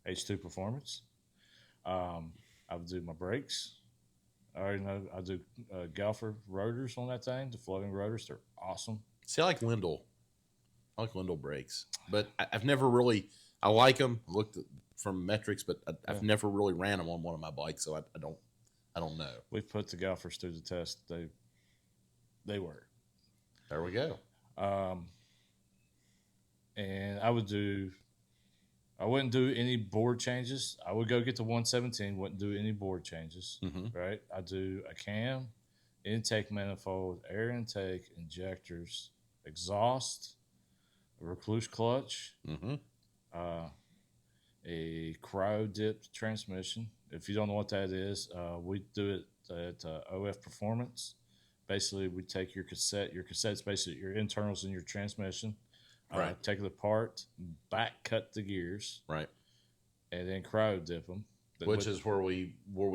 H2 Performance. I would do my brakes. I already know I do Galfer rotors on that thing, the floating rotors. They're awesome. See, I like Lindell. I like Lindell brakes, but I've never really. I like them. Looked from metrics, but I've never really ran them on one of my bikes, so I don't know. We put the Golfers through the test. They work. There we go. And I wouldn't do any board changes. I would go get the 117. Wouldn't do any board changes. Right. I do a cam, intake manifold, air intake, injectors, exhaust, a recluse clutch, a cryo dipped transmission. If you don't know what that is, we do it at OF Performance. Basically, we take your cassette. Your cassette's basically your internals in your transmission. Right. Take it apart, back cut the gears. Right. And then cryo dip them. Which is where we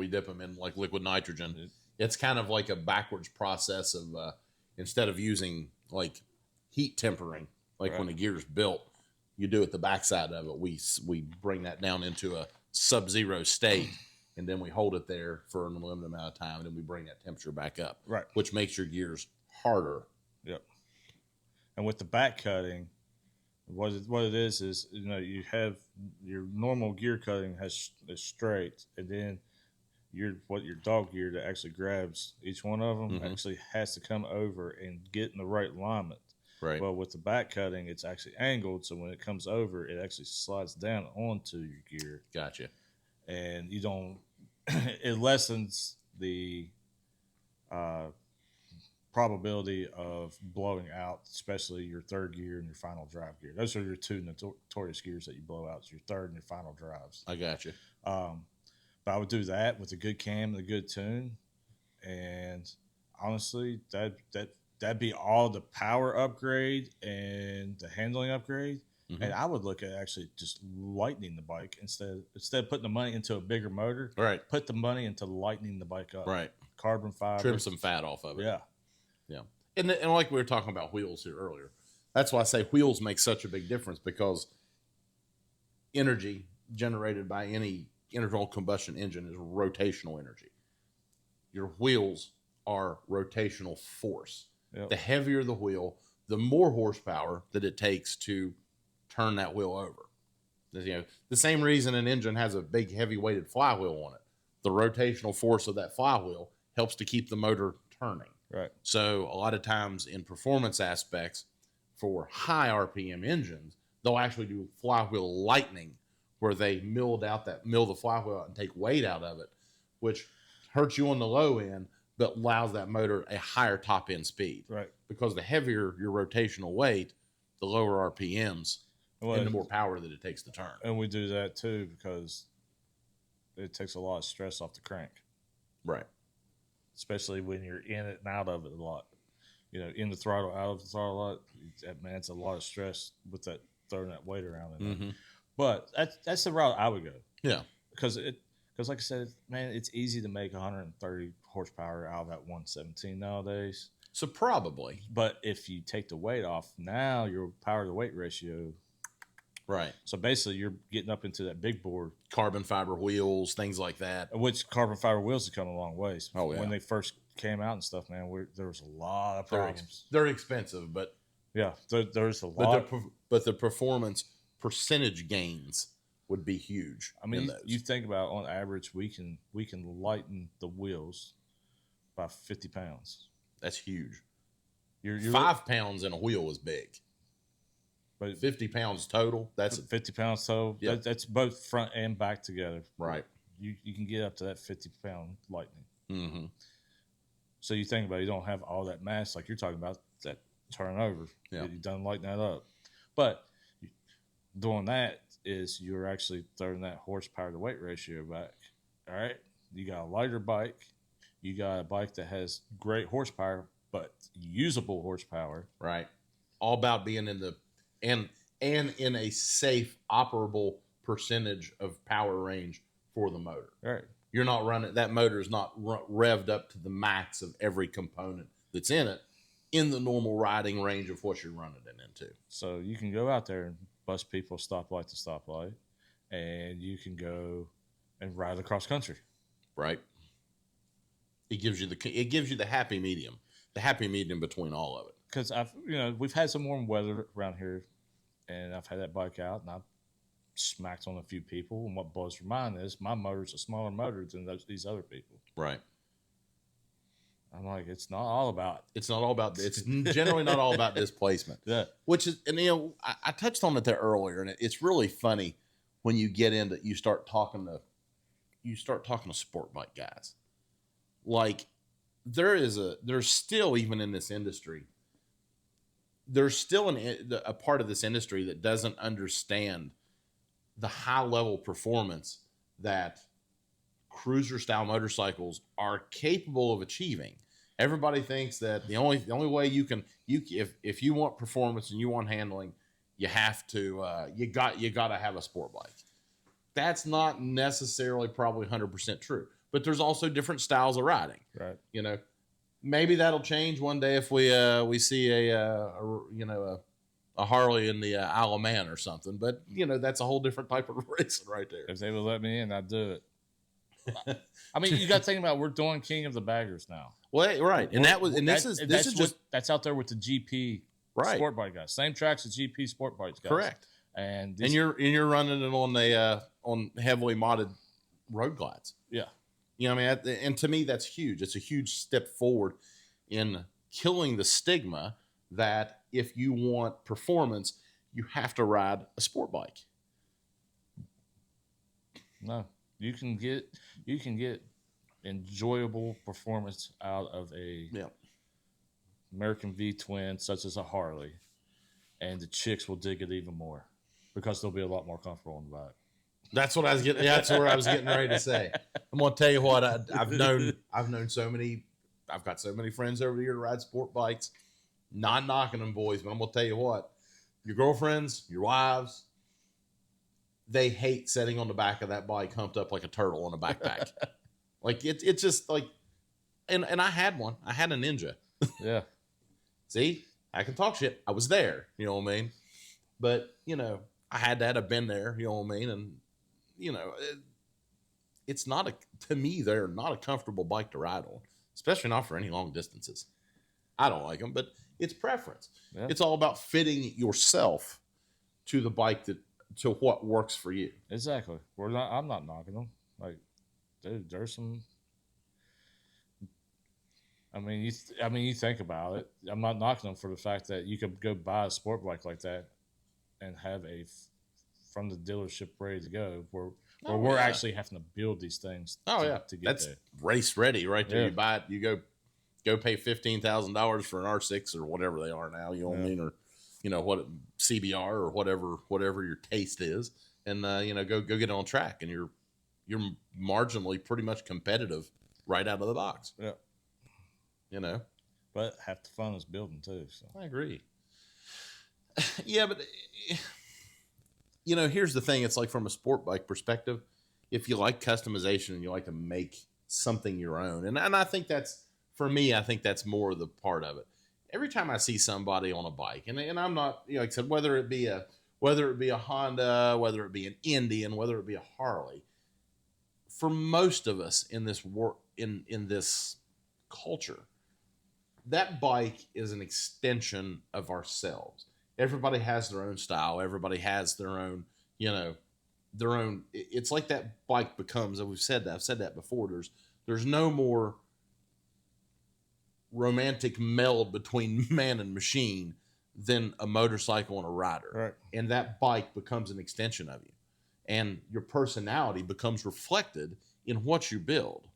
dip them in like liquid nitrogen. It's kind of like a backwards process of instead of using like heat tempering, like when a gear's built, you do it the backside of it. We bring that down into a sub-zero state, and then we hold it there for an limited amount of time, and then we bring that temperature back up. Right. Which makes your gears harder. Yep. And with the back cutting, what it is you have your normal gear cutting is straight, and then your dog gear that actually grabs each one of them actually has to come over and get in the right alignment. Right. Well, with the back cutting, it's actually angled, so when it comes over, it actually slides down onto your gear. Gotcha. And you don't. It lessens the probability of blowing out, especially your third gear and your final drive gear. Those are your two notorious gears that you blow out. It's your third and your final drives. I got you. But I would do that with a good cam and a good tune, and honestly, that'd be all the power upgrade and the handling upgrade. And I would look at actually just lightening the bike instead of putting the money into a bigger motor. Right. Put the money into lightening the bike up. Right. Carbon fiber. Trim some fat off of it. Yeah. Yeah. And like we were talking about wheels here earlier, that's why I say wheels make such a big difference, because energy generated by any internal combustion engine is rotational energy. Your wheels are rotational force. Yep. The heavier the wheel, the more horsepower that it takes to turn that wheel over. The same reason an engine has a big heavy weighted flywheel on it. The rotational force of that flywheel helps to keep the motor turning. Right. So a lot of times in performance aspects for high RPM engines, they'll actually do flywheel lightening, where they mill the flywheel out and take weight out of it, which hurts you on the low end, but allows that motor a higher top end speed. Right. Because the heavier your rotational weight, the lower RPMs and the more power that it takes to turn. And we do that too because it takes a lot of stress off the crank. Right. Especially when you're in it and out of it a lot. In the throttle, out of the throttle a lot. It's a lot of stress with that throwing that weight around in there. But that's the route I would go. Yeah. Because like I said, man, it's easy to make 130 horsepower out of that 117 nowadays. So probably. But if you take the weight off, now your power to weight ratio. Right. So basically, you're getting up into that big board. Carbon fiber wheels, things like that. Which carbon fiber wheels have come a long ways. Oh, yeah. When they first came out and stuff, man, there was a lot of problems. They're expensive, but. Yeah, there's a lot. But the performance percentage gains would be huge. I mean, you think about, on average, we can lighten the wheels by 50 pounds. That's huge. You're 5 pounds in a wheel is big. But 50 pounds total, that's 50 pounds total. Yeah. That's both front and back together. Right. You can get up to that 50-pound lightning. Mm-hmm. So you think about it, you don't have all that mass like you're talking about, that turnover. Yeah. You've done lighten that up. But doing that is you're actually throwing that horsepower to weight ratio back. All right. You got a lighter bike. You got a bike that has great horsepower, but usable horsepower. Right. All about being in the and in a safe, operable percentage of power range for the motor. Right. You're not running, that motor is not revved up to the max of every component that's in it in the normal riding range of what you're running it into. So you can go out there and bust people stoplight to stoplight, and you can go and ride across country. Right. It gives you the happy medium between all of it. because we've had some warm weather around here, and I've had that bike out, and I've smacked on a few people. And what blows your mind is my motor's a smaller motor than these other people. Right. I'm like, it's not all about. It's generally not all about displacement. Yeah. Which is, and I touched on it there earlier, and it's really funny when you get into, you start talking to sport bike guys. Like, there's still, even in this industry, there's still a part of this industry that doesn't understand the high level performance that cruiser style motorcycles are capable of achieving. Everybody thinks that the only way if you want performance and you want handling, you have to you got to have a sport bike. That's not necessarily probably 100% true, but there's also different styles of riding. Right. Maybe that'll change one day if we see a Harley in the Isle of Man or something. But that's a whole different type of racing right there. If they would let me in, I'd do it. I mean, you got to think about we're doing King of the Baggers now. Well, right, and that's out there with the GP sport bike guys. Same tracks as GP sport bikes guys. Correct. And you're running it on heavily modded road glides. Yeah. And to me that's huge. It's a huge step forward in killing the stigma that if you want performance, you have to ride a sport bike. No. You can get enjoyable performance out of a American V twin such as a Harley, and the chicks will dig it even more because they'll be a lot more comfortable on the bike. That's what I was getting. That's where I was getting ready to say. I'm going to tell you what I've known so many. I've got so many friends over here to ride sport bikes. Not knocking them, boys, but I'm going to tell you what. Your girlfriends, your wives, they hate sitting on the back of that bike humped up like a turtle on a backpack. Like it's just like, and I had one. I had a Ninja. Yeah. See, I can talk shit. I was there. You know what I mean? But I had to have been there. You know what I mean? And it's not to me, they're not a comfortable bike to ride on, especially not for any long distances. I don't like them, but it's preference. Yeah. It's all about fitting yourself to the bike to what works for you. Exactly. I'm not knocking them. Like, dude, there's some. I mean, you think about it. I'm not knocking them for the fact that you could go buy a sport bike like that and have from the dealership ready to go. Where we're actually having to build these things. To get that's there. Race ready right there. Yeah. You buy it. You go pay $15,000 for an R6 or whatever they are now. You know what I mean? Or what CBR or whatever your taste is, and go get it on track, and you're marginally pretty much competitive right out of the box. Yeah. But half the fun is building too. So I agree. Yeah, but here's the thing. It's like from a sport bike perspective, if you like customization and you like to make something your own, and I think that's, for me, I think that's more the part of it. Every time I see somebody on a bike, and I'm not, like I said, whether it be a Honda, whether it be an Indian, whether it be a Harley, for most of us in this in this culture, that bike is an extension of ourselves. Everybody has their own style. Everybody has their own, it's like that bike becomes, I've said that before. There's no more romantic meld between man and machine than a motorcycle and a rider. Right. And that bike becomes an extension of you. And your personality becomes reflected in what you build.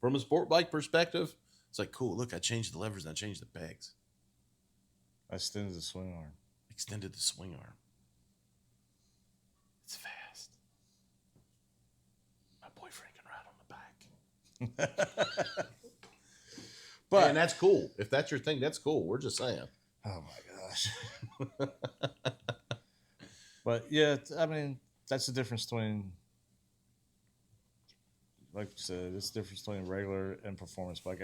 From a sport bike perspective, it's like, cool, look, I changed the levers and I changed the pegs. I extended the swing arm. It's fast. My boyfriend can ride on the back. And that's cool. If that's your thing, that's cool. We're just saying. Oh my gosh. But yeah, I mean, that's the difference between, like you said, it's the difference between regular and performance bike.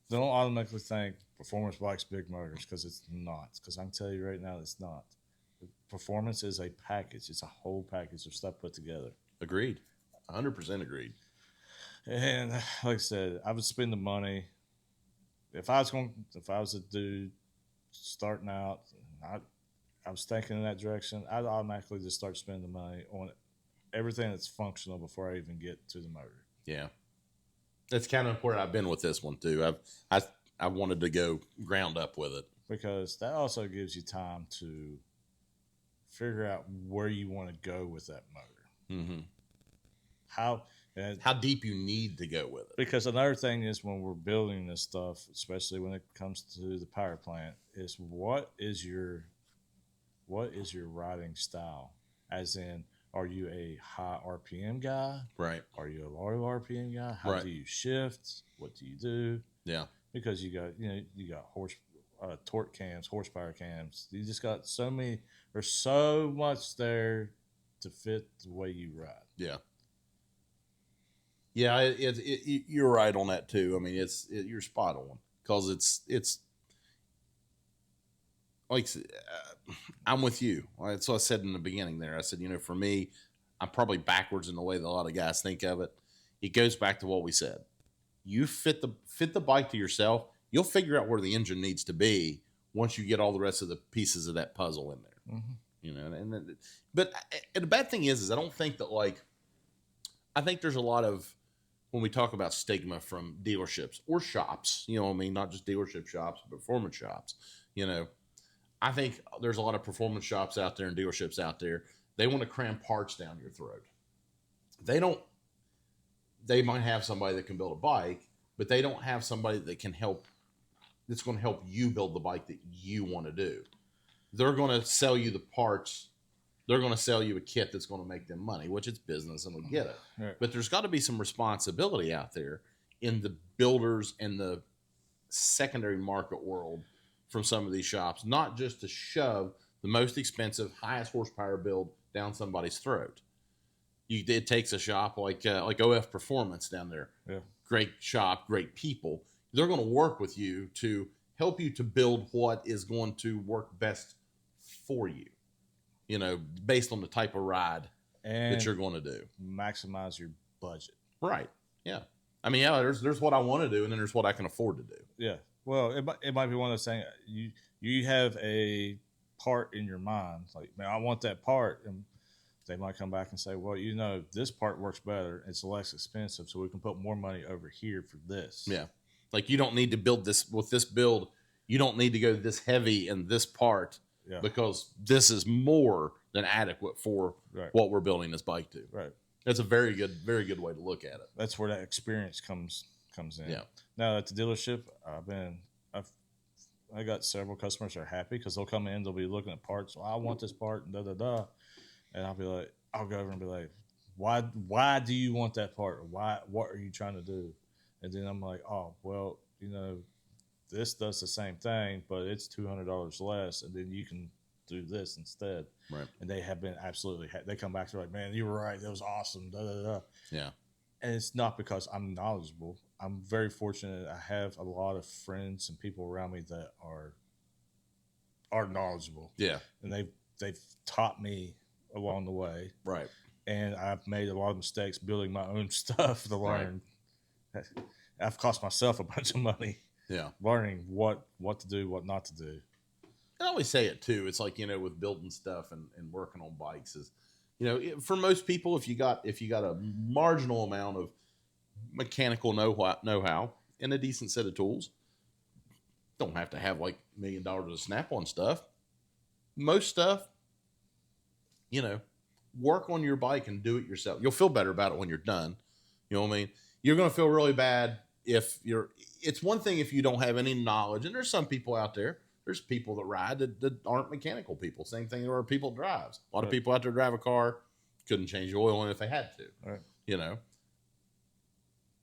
Don't automatically think performance bike's big motors, because it's not. Because I can tell you right now, it's not. Performance is a package. It's a whole package of stuff put together. Agreed. 100% agreed. And like I said, I would spend the money. If I was to do starting out, I was thinking in that direction. I'd automatically just start spending the money on everything that's functional before I even get to the motor. Yeah. That's kind of where I've been with this one too. I wanted to go ground up with it. Because that also gives you time to figure out where you want to go with that motor. Mm-hmm. How deep you need to go with it. Because another thing is when we're building this stuff, especially when it comes to the power plant, is what is your riding style? As in, are you a high RPM guy? Right. Are you a low RPM guy? How do you shift? What do you do? Yeah. Because you got torque cams, horsepower cams. You just got so many. There's so much there to fit the way you ride. Yeah. Yeah, you're right on that too. I mean, you're spot on because it's like I'm with you. That's what I said in the beginning there. I said, for me, I'm probably backwards in the way that a lot of guys think of it. It goes back to what we said. You fit the bike to yourself. You'll figure out where the engine needs to be once you get all the rest of the pieces of that puzzle in there. Mm-hmm. But the bad thing is I don't think that I think there's a lot of, when we talk about stigma from dealerships or shops, not just dealership shops, but performance shops, I think there's a lot of performance shops out there and dealerships out there. They want to cram parts down your throat. They might have somebody that can build a bike, but they don't have somebody that can help, that's going to help you build the bike that you want to do. They're going to sell you the parts. They're going to sell you a kit that's going to make them money, which is business, and we get it. Right. But there's got to be some responsibility out there in the builders and the secondary market world from some of these shops, not just to shove the most expensive, highest horsepower build down somebody's throat. It takes a shop like OF Performance down there. Yeah. Great shop, great people. They're going to work with you to help you to build what is going to work best for you, based on the type of ride that you're going to do. Maximize your budget. Right. Yeah. I mean, there's what I want to do, and then there's what I can afford to do. Yeah. Well, it might be one of those things. You have a part in your mind, like, man, I want that part, and they might come back and say, well, this part works better. It's less expensive, so we can put more money over here for this. Yeah. Like, you don't need to build this with this build. You don't need to go this heavy in this part because this is more than adequate for what we're building this bike to. Right. That's a very good way to look at it. That's where that experience comes in. Yeah. Now at the dealership, I got several customers that are happy because they'll come in, they'll be looking at parts. Well, I want this part, and and I'll be like, I'll go over and be like, why do you want that part? What are you trying to do? And then I'm like, oh, well, this does the same thing, but it's $200 less, and then you can do this instead. Right. And they have been absolutely. They come back to like, man, you were right. That was awesome. Yeah. And it's not because I'm knowledgeable. I'm very fortunate. I have a lot of friends and people around me that are knowledgeable. Yeah. And they've taught me along the way. Right. And I've made a lot of mistakes building my own stuff to learn. Right. I've cost myself a bunch of money. Yeah. Learning what to do, what not to do. I always say it too. It's like, with building stuff and working on bikes is, for most people, if you got a marginal amount of mechanical know-how and a decent set of tools, don't have to have like $1 million of snap-on stuff. Most stuff, work on your bike and do it yourself. You'll feel better about it when you're done. You know what I mean? You're going to feel really bad it's one thing if you don't have any knowledge, and there's some people out there, there's people that ride that aren't mechanical people. Same thing, there are people that drives. A lot of people out there drive a car, couldn't change the oil in it if they had to. Right.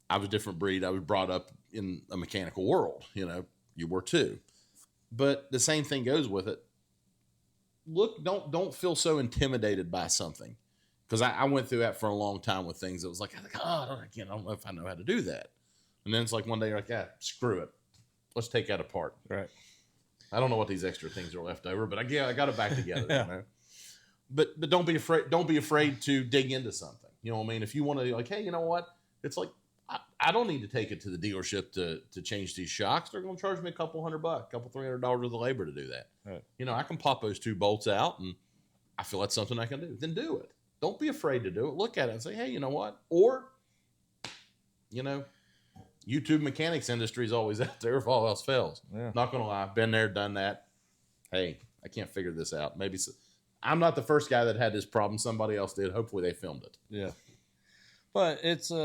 I was a different breed. I was brought up in a mechanical world. You were too. But the same thing goes with it. Look, don't feel so intimidated by something. Because I went through that for a long time with things that was like, I don't know if I know how to do that. And then it's like one day you're like, screw it. Let's take that apart. Right. I don't know what these extra things are left over, but I got it back together. But don't be afraid. Don't be afraid to dig into something. You know what I mean? If you want to, like, hey, you know what? It's like I don't need to take it to the dealership to change these shocks. They're going to charge me a couple $100, $300 worth of labor to do that. Right. You know, I can pop those 2 bolts out, and I feel that's something I can do. Then do it. Don't be afraid to do it. Look at it and say, hey, you know what? Or, you know, YouTube mechanics industry is always out there if all else fails. Yeah. Not going to lie. Been there, done that. Hey, I can't figure this out. Maybe I'm not the first guy that had this problem. Somebody else did. Hopefully they filmed it. Yeah. But it's one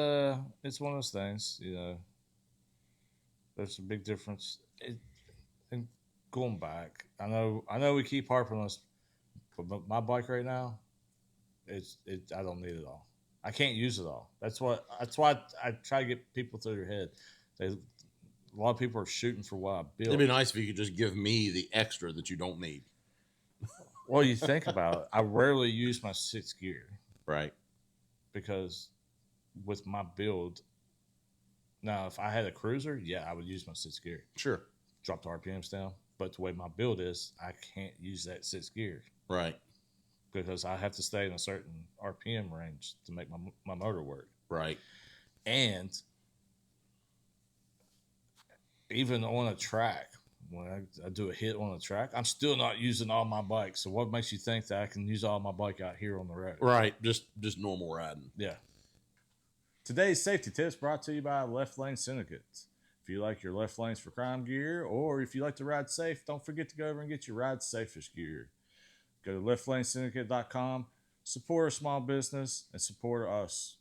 of those things, you know. There's a big difference. And going back, I know we keep harping on this, but my bike right now, I don't need it all. I can't use it all. That's why I try to get people through their head. A lot of people are shooting for what I built. It'd be nice if you could just give me the extra that you don't need. Well, you think about it. I rarely use my 6th gear. Right. Because with my build, now if I had a cruiser, yeah, I would use my 6th gear. Sure. Drop the RPMs down. But the way my build is, I can't use that 6th gear. Right. Because I have to stay in a certain RPM range to make my motor work. Right. And even on a track, when I do a hit on a track, I'm still not using all my bike. So what makes you think that I can use all my bike out here on the road? Right. Just normal riding. Yeah. Today's safety tips brought to you by Leftlane Syndicate. If you like your left lanes for crime gear, or if you like to ride safe, don't forget to go over and get your ride safest gear. Go to leftlanesyndicate.com, support a small business, and support us.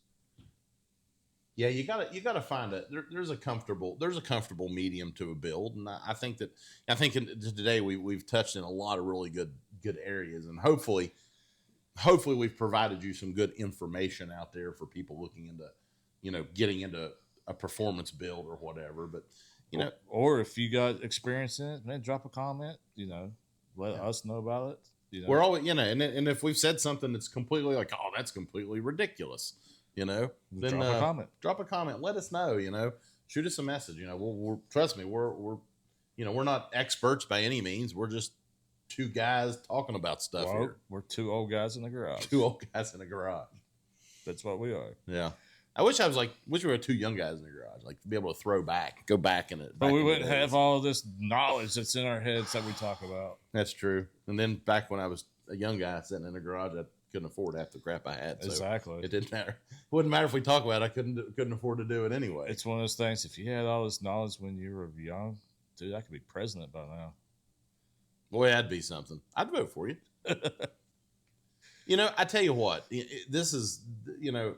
Yeah, you gotta find there's a comfortable medium to a build, and I think today we've touched in a lot of really good areas, and hopefully we've provided you some good information out there for people looking into, you know, getting into a performance build or whatever. But you know, or if you got experience in it, man, drop a comment. You know, let us know about it. You know? We're always, you know, and if we've said something that's completely like, oh, that's completely ridiculous, you know, then drop a comment. Let us know. You know, shoot us a message. You know, we're trust me, we're you know, we're not experts by any means. We're just 2 guys talking about stuff here. We're 2 old guys in the garage. 2 old guys in the garage. That's what we are. Yeah. I wish we were 2 young guys in the garage, like to be able to go back in it. But we wouldn't have all this knowledge that's in our heads that we talk about. That's true. And then back when I was a young guy sitting in the garage, I couldn't afford half the crap I had. So exactly. It didn't matter. It wouldn't matter if we talk about it. I couldn't afford to do it anyway. It's one of those things. If you had all this knowledge when you were young, dude, I could be president by now. Boy, that'd be something. I'd vote for you. You know, I tell you what, this is, you know,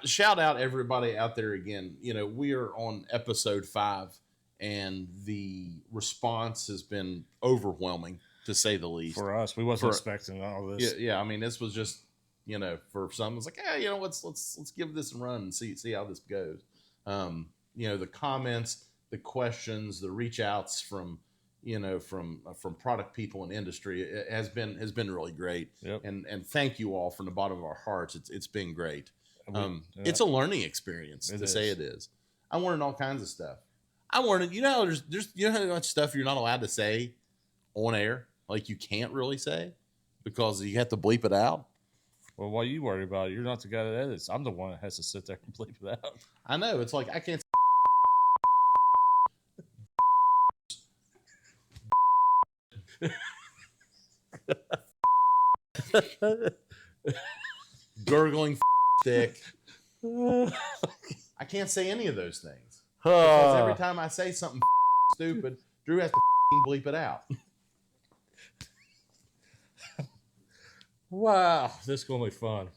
shout out everybody out there again. You know, we are on episode 5, and the response has been overwhelming, to say the least. For us, we wasn't expecting all this. Yeah. I mean, this was just, you know, for some, it's like, hey, you know, let's give this a run and see how this goes. You know, the comments, the questions, the reach outs from, you know, from product people in industry, it has been really great. Yep. And thank you all from the bottom of our hearts. It's been great. It's a learning experience to say it is. I learned all kinds of stuff. I learned, you know, there's you know how much stuff you're not allowed to say on air, like you can't really say because you have to bleep it out. Well, why you worry about it? You're not the guy that edits. I'm the one that has to sit there and bleep it out. I know. It's like I can't. Gurgling stick. I can't say any of those things because every time I say something stupid, Drew has to bleep it out. Wow, this is gonna be fun.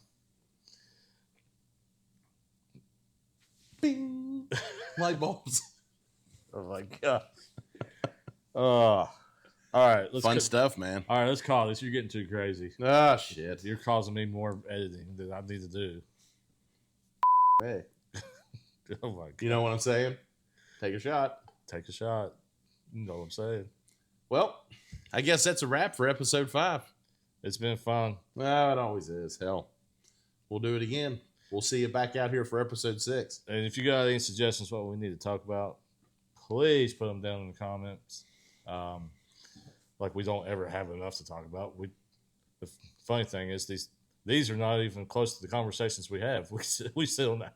Bing, light bulbs. Oh my god. All right, Fun stuff, man. All right, let's call this. You're getting too crazy. Ah, shit. You're causing me more editing than I need to do. Hey, Oh my god. you know what I'm saying? Take a shot. Take a shot. You know what I'm saying? Well, I guess that's a wrap for episode 5. It's been fun. Well, it always is. Hell, we'll do it again. We'll see you back out here for episode 6. And if you got any suggestions what we need to talk about, please put them down in the comments. Like we don't ever have enough to talk about. The funny thing is these are not even close to the conversations we have. We sit on that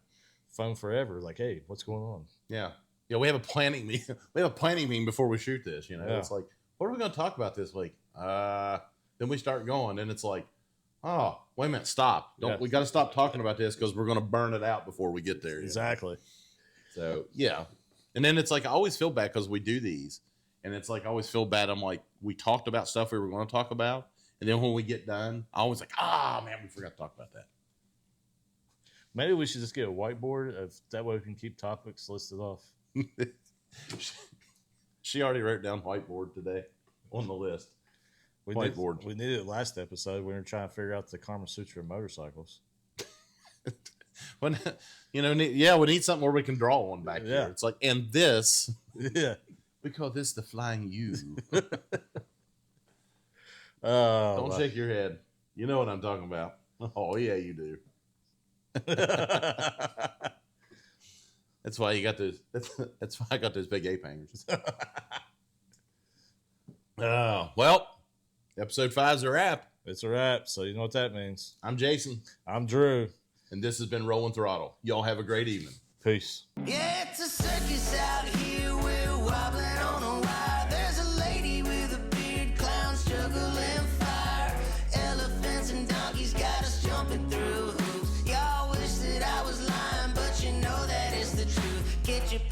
phone forever. Like, hey, what's going on? Yeah. Yeah, we have a planning meeting. We have a planning meeting before we shoot this. You know, Yeah. it's like, what are we going to talk about this week? Then we start going, and it's like, oh, wait a minute, stop! We got to stop talking about this because we're going to burn it out before we get there. Exactly. So yeah, and then it's like I always feel bad because we do these, and it's like I always feel bad. I'm like, we talked about stuff we were going to talk about, and then when we get done, I always like, man, we forgot to talk about that. Maybe we should just get a whiteboard. That way we can keep topics listed off. She already wrote down whiteboard today on the list. Whiteboard. We needed it last episode. We were trying to figure out the Kama Sutra of motorcycles. When we need something where we can draw one back here. It's like, and this, we call this the flying U. Don't shake your head. You know what I'm talking about. Oh yeah, you do. That's why you got those. That's why I got those big ape hangers. Well, episode 5's a wrap. It's a wrap. So you know what that means. I'm Jason. I'm Drew. And this has been Rollin Throttle. Y'all have a great evening. Peace. Yeah, it's a circus out here. We're wobbling on a wire. There's a lady with a beard, clowns juggling fire. Elephants and donkeys got us jumping through hoops. Y'all wish that I was lying, but you know that it's the truth. Get your